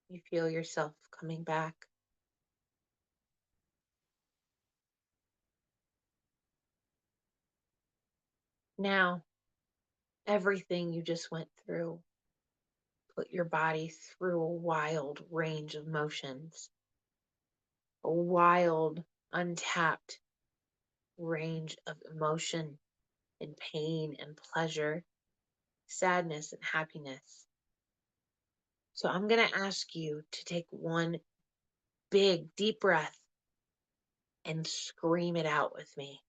You feel yourself coming back. Now, everything you just went through put your body through a wild range of motions, a wild, untapped range of emotion and pain and pleasure, sadness and happiness. So I'm going to ask you to take one big, deep breath and scream it out with me.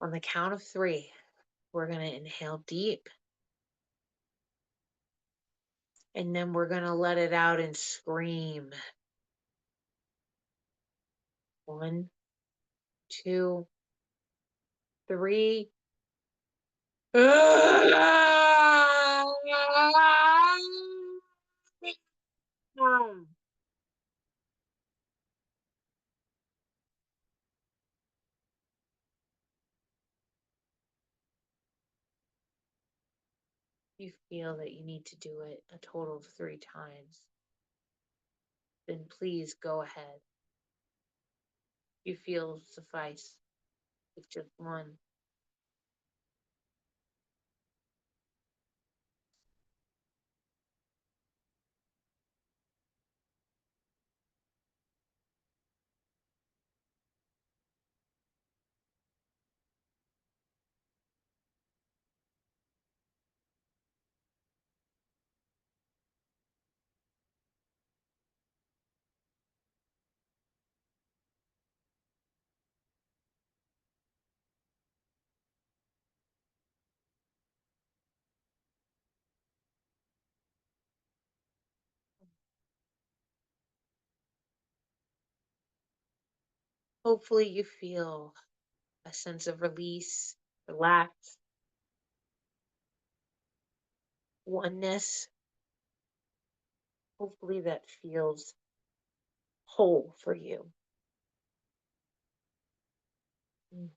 On the count of three, we're going to inhale deep, and then we're going to let it out and scream. 1, 2, 3. You feel that you need to do it a total of 3 times, then please go ahead. You feel suffice. It's just one. Hopefully, you feel a sense of release, relax, oneness. Hopefully, that feels whole for you. Mm.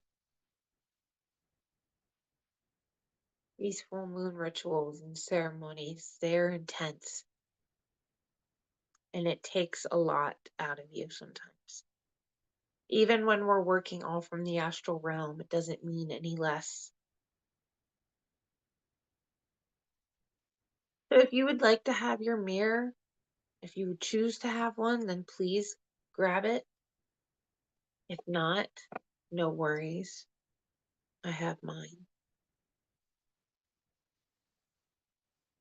These full moon rituals and ceremonies, they're intense, and it takes a lot out of you sometimes. Even when we're working all from the astral realm, it doesn't mean any less. So if you would like to have your mirror, if you would choose to have one, then please grab it. If not, no worries. I have mine.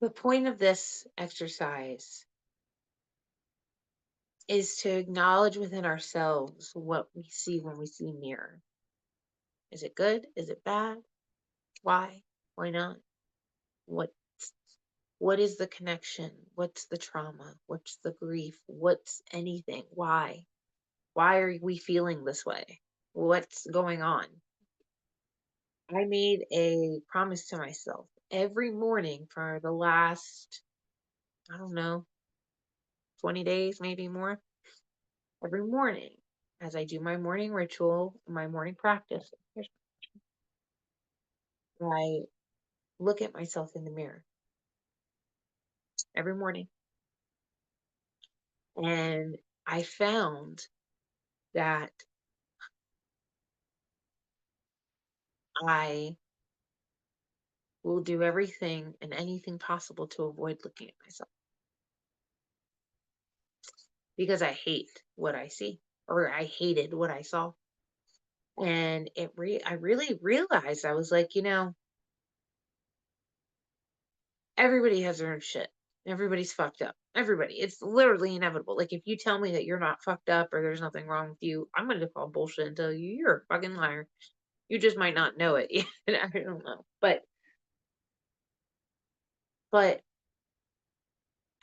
The point of this exercise is to acknowledge within ourselves what we see when we see mirror. Is it good? Is it bad? Why? Why not? What what is the connection? What's the trauma? What's the grief? What's anything? Why? Why are we feeling this way? What's going on? I made a promise to myself every morning for the last, I don't know, 20 days, maybe more. Every morning, as I do my morning ritual, my morning practice, I look at myself in the mirror every morning. And I found that I will do everything and anything possible to avoid looking at myself because I hate what I see, or I hated what I saw. And I really realized, I was like, everybody has their own shit. Everybody's fucked up. Everybody. It's literally inevitable. Like, if you tell me that you're not fucked up or there's nothing wrong with you, I'm going to call bullshit and tell you you're a fucking liar. You just might not know it yet. I don't know. But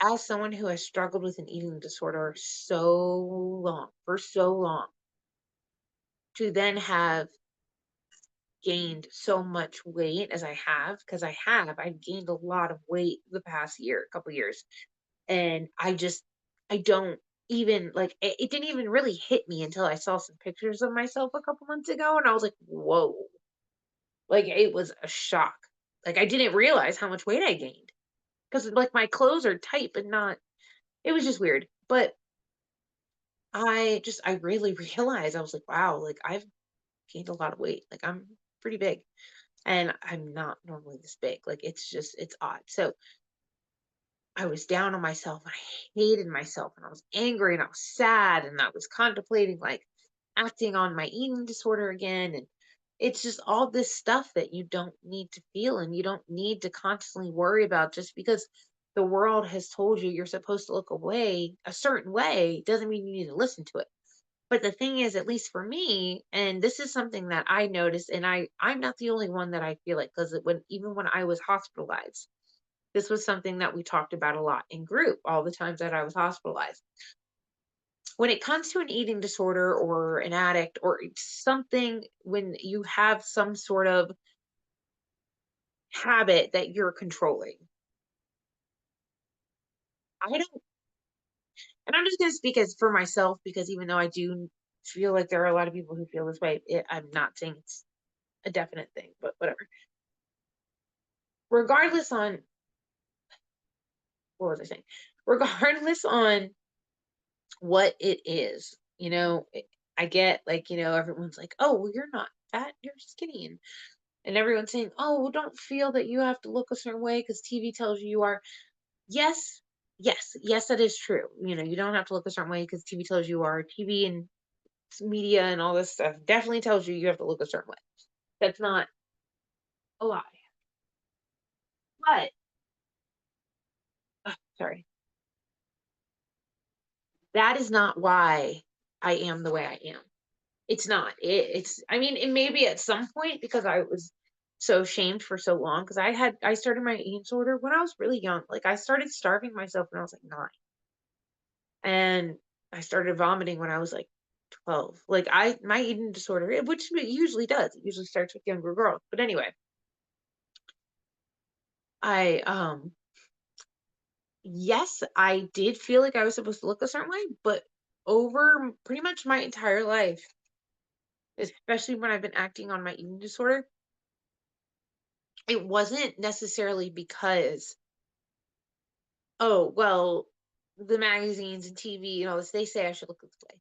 as someone who has struggled with an eating disorder for so long, to then have gained so much weight as I have, because I've gained a lot of weight the past year, couple years. And I don't even like it didn't even really hit me until I saw some pictures of myself a couple months ago, and I was like, whoa. Like, it was a shock. Like, I didn't realize how much weight I gained. Because like my clothes are tight, but not, it was just weird. But I really realized, I was like, wow, like I've gained a lot of weight. Like, I'm pretty big. And I'm not normally this big. Like, it's odd. So I was down on myself and I hated myself and I was angry and I was sad and I was contemplating like acting on my eating disorder again. And it's just all this stuff that you don't need to feel and you don't need to constantly worry about. Just because the world has told you you're supposed to look away a certain way doesn't mean you need to listen to it. But the thing is, at least for me, and this is something that I noticed, and I'm not the only one that I feel like, because even when I was hospitalized, this was something that we talked about a lot in group, all the times that I was hospitalized. When it comes to an eating disorder or an addict or something, when you have some sort of habit that you're controlling, I don't, and I'm just going to speak as for myself, because even though I do feel like there are a lot of people who feel this way, I'm not saying it's a definite thing, but whatever. Regardless on, what was I saying? Regardless on what it is, I get like, everyone's like, oh, well, you're not fat, you're skinny. And everyone's saying, oh, well, don't feel that you have to look a certain way because TV tells you you are. Yes, yes, that is true. You don't have to look a certain way because TV tells you are. TV and media and all this stuff definitely tells you you have to look a certain way. That's not a lie. But, sorry, that is not why I am the way I am. It's not. I mean, it may be at some point because I was so shamed for so long because I started my eating disorder when I was really young. Like I started starving myself when I was like 9. And I started vomiting when I was like 12. Like my eating disorder, which it usually does. It usually starts with younger girls. But anyway, I yes, I did feel like I was supposed to look a certain way, but over pretty much my entire life, especially when I've been acting on my eating disorder, it wasn't necessarily because, oh, well, the magazines and TV and all this, they say I should look this way.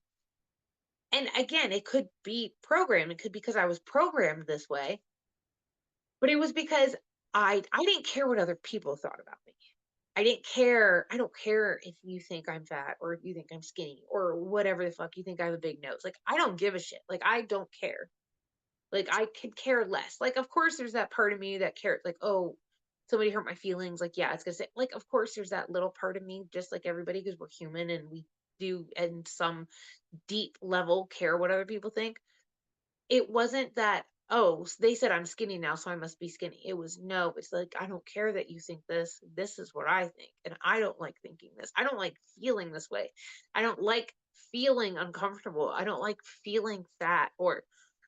And again, it could be programmed. It could be because I was programmed this way, but it was because I didn't care what other people thought about me. I didn't care. I don't care if you think I'm fat or if you think I'm skinny or whatever the fuck you think I have a big nose. Like I don't give a shit. Like I don't care. Like I could care less. Like of course there's that part of me that cares. Like oh, somebody hurt my feelings. Like yeah, it's gonna say. Like of course there's that little part of me, just like everybody, because we're human and we do, in some deep level, care what other people think. It wasn't that, "Oh, they said I'm skinny now, so I must be skinny." It was, "No, it's like, I don't care that you think this. This is what I think, and I don't like thinking this. I don't like feeling this way. I don't like feeling uncomfortable. I don't like feeling fat, or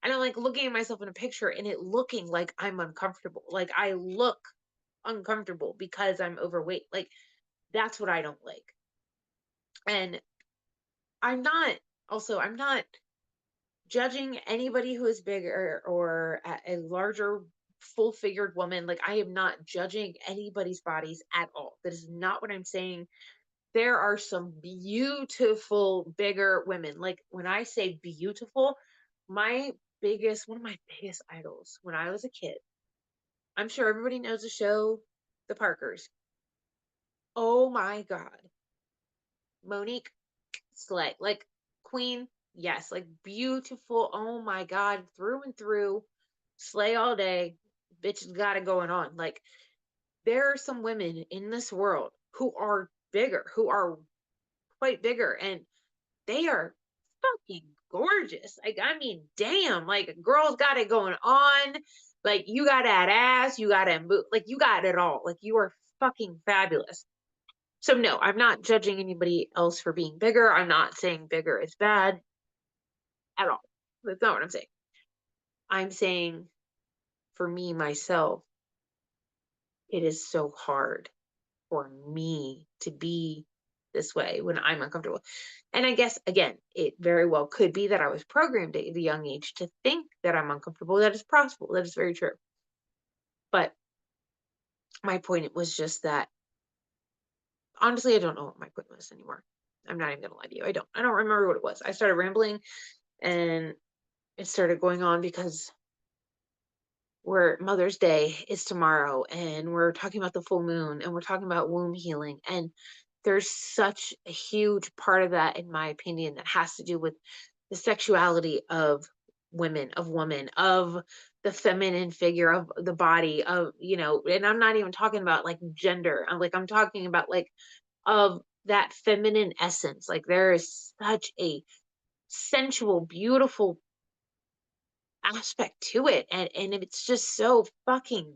I don't like looking at myself in a picture and it looking like I'm uncomfortable. Like, I look uncomfortable because I'm overweight. Like, that's what I don't like." And I'm not judging anybody who is bigger or a larger full figured woman. Like I am not judging anybody's bodies at all. That is not what I'm saying. There are some beautiful bigger women. Like when I say beautiful, my one of my biggest idols when I was a kid, I'm sure everybody knows the show The Parkers. Oh my god, Monique slay. Like queen, yes, like beautiful. Oh my god, through and through, slay all day. Bitch has got it going on. Like there are some women in this world who are bigger, who are quite bigger, and they are fucking gorgeous. Like I mean, damn, like a girl's got it going on. Like you got that ass, you got that move, like you got it all. Like you are fucking fabulous. So no, I'm not judging anybody else for being bigger. I'm not saying bigger is bad at all. That's not what I'm saying. I'm saying for me, myself, it is so hard for me to be this way when I'm uncomfortable. And I guess, again, it very well could be that I was programmed at a young age to think that I'm uncomfortable. That is possible. That is very true. But my point was just that, honestly, I don't know what my point was anymore. I'm not even going to lie to you. I don't remember what it was. I started rambling and it started going on because where Mother's Day is tomorrow, and we're talking about the full moon, and we're talking about womb healing. And there's such a huge part of that, in my opinion, that has to do with the sexuality of women, of the feminine figure, of the body, of, and I'm not even talking about like gender. I'm talking about like of that feminine essence. Like there is such a sensual, beautiful aspect to it, and it's just so fucking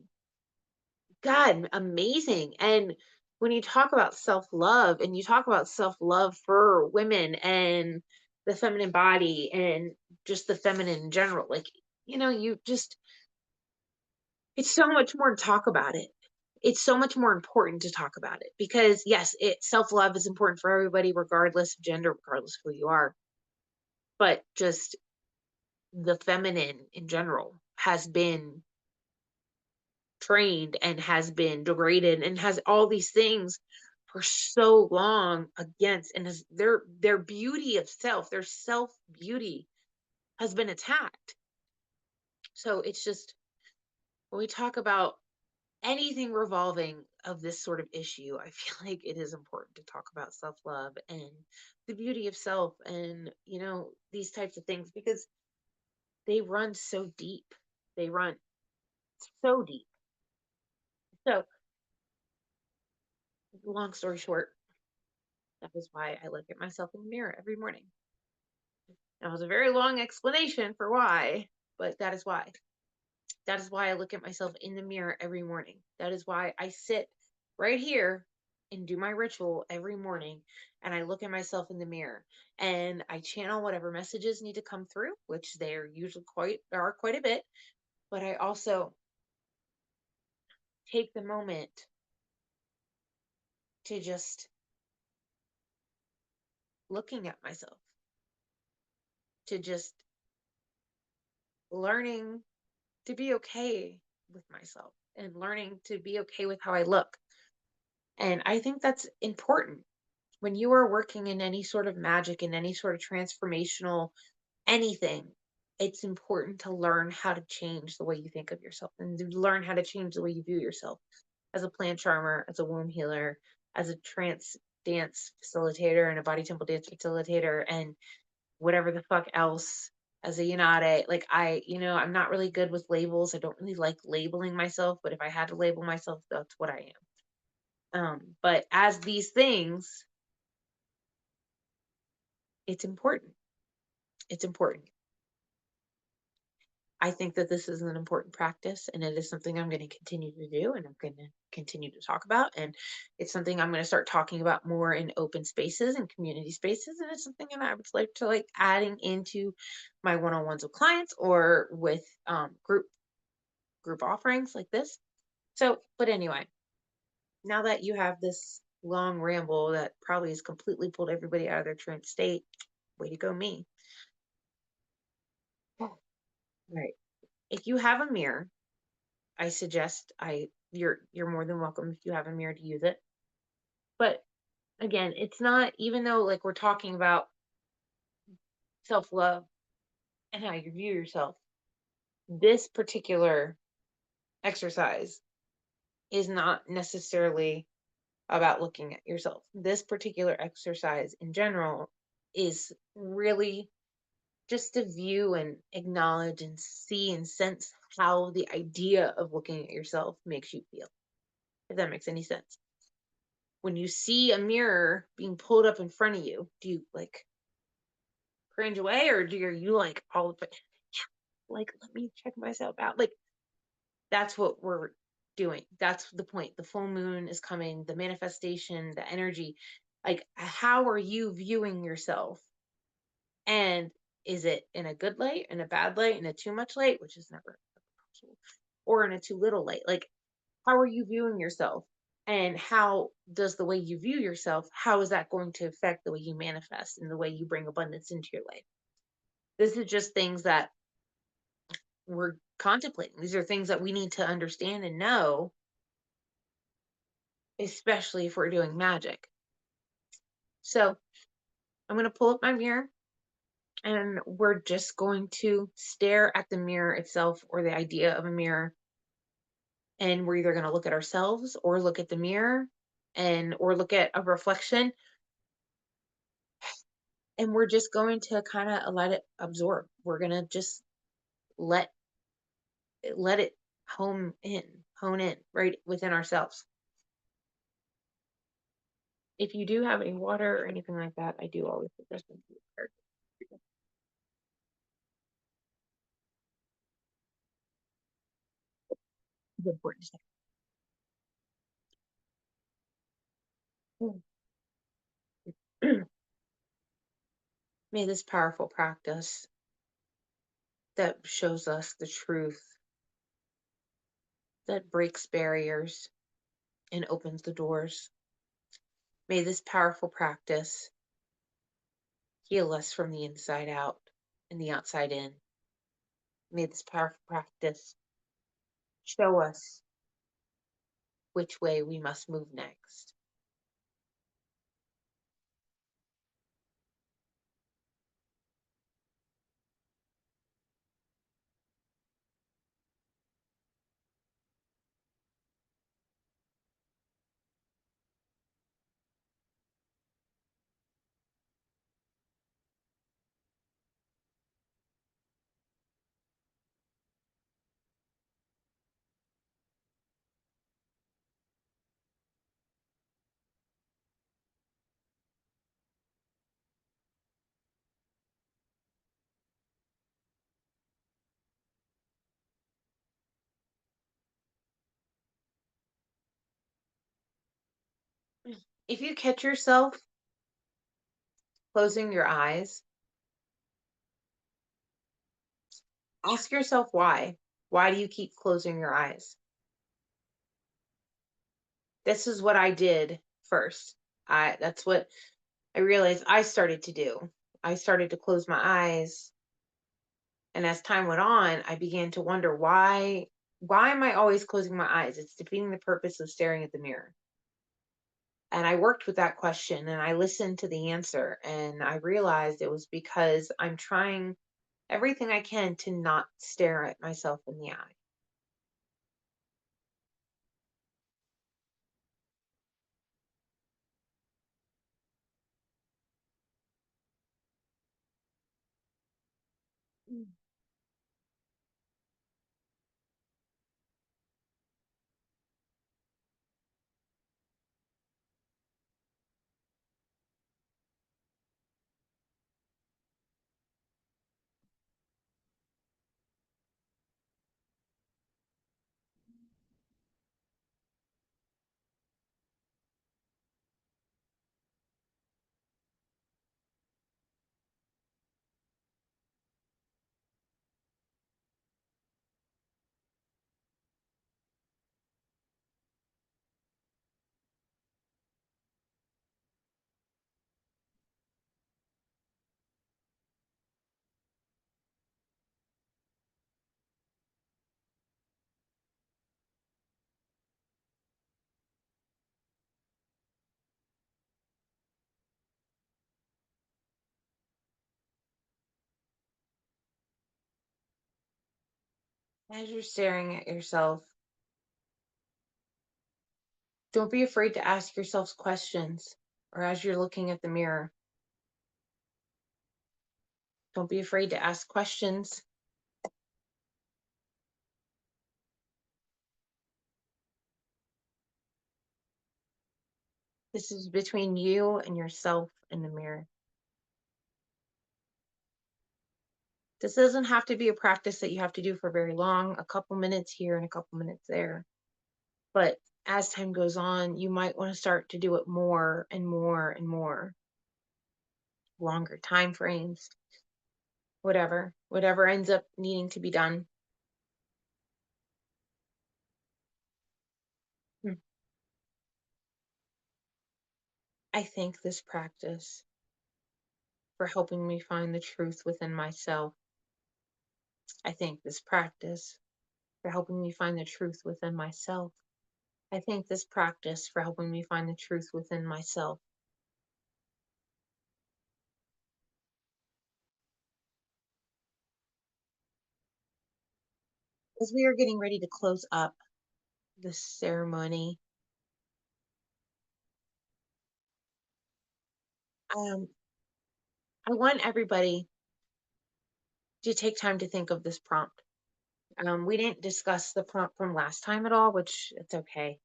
god amazing. And when you talk about self-love and you talk about self-love for women and the feminine body and just the feminine in general, like you just, it's so much more to talk about it. It's so much more important to talk about it because yes, self-love is important for everybody regardless of gender, regardless of who you are. But just the feminine in general has been trained and has been degraded and has all these things for so long against, and has their beauty of self, their self beauty has been attacked. So it's just when we talk about anything revolving of this sort of issue, I feel like it is important to talk about self-love and the beauty of self and, these types of things because they run so deep. They run so deep. So, long story short, that is why I look at myself in the mirror every morning. That was a very long explanation for why, but that is why. That is why I look at myself in the mirror every morning. That is why I sit right here and do my ritual every morning and I look at myself in the mirror and I channel whatever messages need to come through, which they're usually quite a bit, but I also take the moment to just looking at myself, to just learning to be okay with myself and learning to be okay with how I look. And I think that's important when you are working in any sort of magic, in any sort of transformational anything. It's important to learn how to change the way you think of yourself and to learn how to change the way you view yourself as a plant charmer, as a womb healer, as a trance dance facilitator and a body temple dance facilitator and whatever the fuck else as a Yanade. Like I'm not really good with labels. I don't really like labeling myself, but if I had to label myself, that's what I am. But as these things, it's important. It's important. I think that this is an important practice and it is something I'm going to continue to do and I'm going to continue to talk about. And it's something I'm going to start talking about more in open spaces and community spaces. And it's something that I would like to adding into my one-on-ones with clients or with group offerings like this. So, but anyway, now that you have this long ramble that probably has completely pulled everybody out of their trance state, way to go, me. Oh, right. If you have a mirror, I suggest you're more than welcome if you have a mirror to use it. But again, it's not even though we're talking about self-love and how you view yourself, this particular exercise is not necessarily about looking at yourself. This particular exercise in general is really just to view and acknowledge and see and sense how the idea of looking at yourself makes you feel. If that makes any sense. When you see a mirror being pulled up in front of you, do you cringe away or do you all of it? Let me check myself out. That's what we're doing. That's the point. The full moon is coming, the manifestation, the energy. How are you viewing yourself? And is it in a good light, in a bad light, in a too much light, which is never possible, or in a too little light? How are you viewing yourself? And how does the way you view yourself, how is that going to affect the way you manifest and the way you bring abundance into your life? This is just things that we're contemplating. These are things that we need to understand and know, especially if we're doing magic. So I'm going to pull up my mirror and we're just going to stare at the mirror itself or the idea of a mirror. And we're either going to look at ourselves or look at the mirror or look at a reflection. And we're just going to kind of let it absorb. We're going to just let it hone in right within ourselves. If you do have any water or anything like that, I do always suggest them to you. It's important to say. May this powerful practice that shows us the truth, that breaks barriers and opens the doors. May this powerful practice heal us from the inside out and the outside in. May this powerful practice show us which way we must move next. If you catch yourself closing your eyes, ask yourself why. Why do you keep closing your eyes? This is what I did first. That's what I realized I started to do. I started to close my eyes, and as time went on, I began to wonder why am I always closing my eyes? It's defeating the purpose of staring at the mirror. And I worked with that question and I listened to the answer and I realized it was because I'm trying everything I can to not stare at myself in the eye. Mm. As you're staring at yourself, don't be afraid to ask yourself questions. Or as you're looking at the mirror, don't be afraid to ask questions. This is between you and yourself in the mirror. This doesn't have to be a practice that you have to do for very long, a couple minutes here and a couple minutes there. But as time goes on, you might want to start to do it more and more and more, longer time frames, whatever ends up needing to be done. Mm. I thank this practice for helping me find the truth within myself. I thank this practice for helping me find the truth within myself. I thank this practice for helping me find the truth within myself. As we are getting ready to close up this ceremony, um, I want everybody to take time to think of this prompt. We didn't discuss the prompt from last time at all, which it's okay.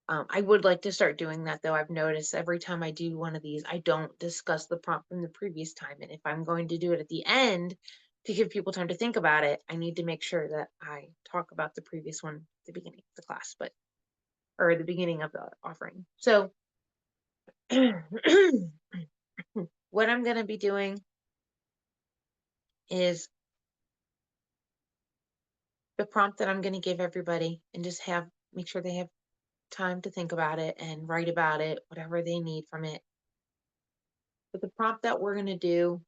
I would like to start doing that though. I've noticed every time I do one of these, I don't discuss the prompt from the previous time. And if I'm going to do it at the end to give people time to think about it, I need to make sure that I talk about the previous one at the beginning of the class, or the beginning of the offering. So what I'm going to be doing is the prompt that I'm going to give everybody and just make sure they have time to think about it and write about it, whatever they need from it. But the prompt that we're going to do,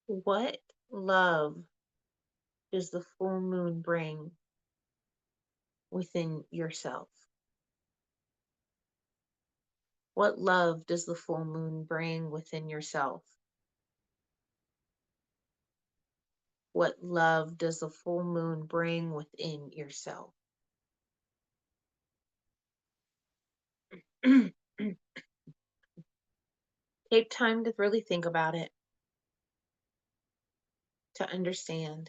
what love does the full moon bring within yourself? What love does the full moon bring within yourself? What love does the full moon bring within yourself? Take time to really think about it, to understand.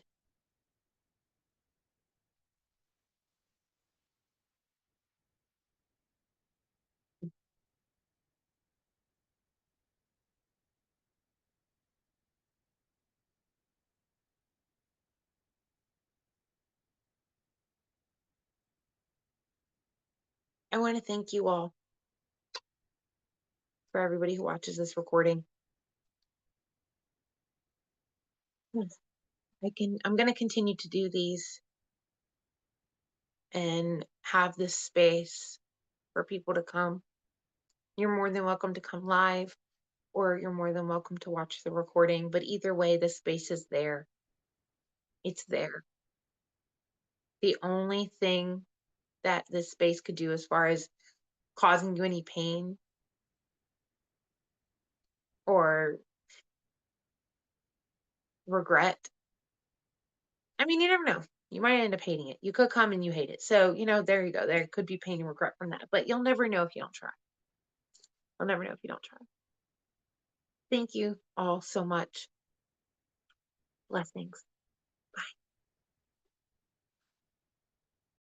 I want to thank you all for everybody who watches this recording. Yes, I'm going to continue to do these and have this space for people to come. You're more than welcome to come live, or you're more than welcome to watch the recording. But either way, the space is there. It's there. The only thing that this space could do as far as causing you any pain or regret, I mean, you never know. You might end up hating it. You could come and you hate it. So, there you go. There could be pain and regret from that. But you'll never know if you don't try. You'll never know if you don't try. Thank you all so much. Blessings.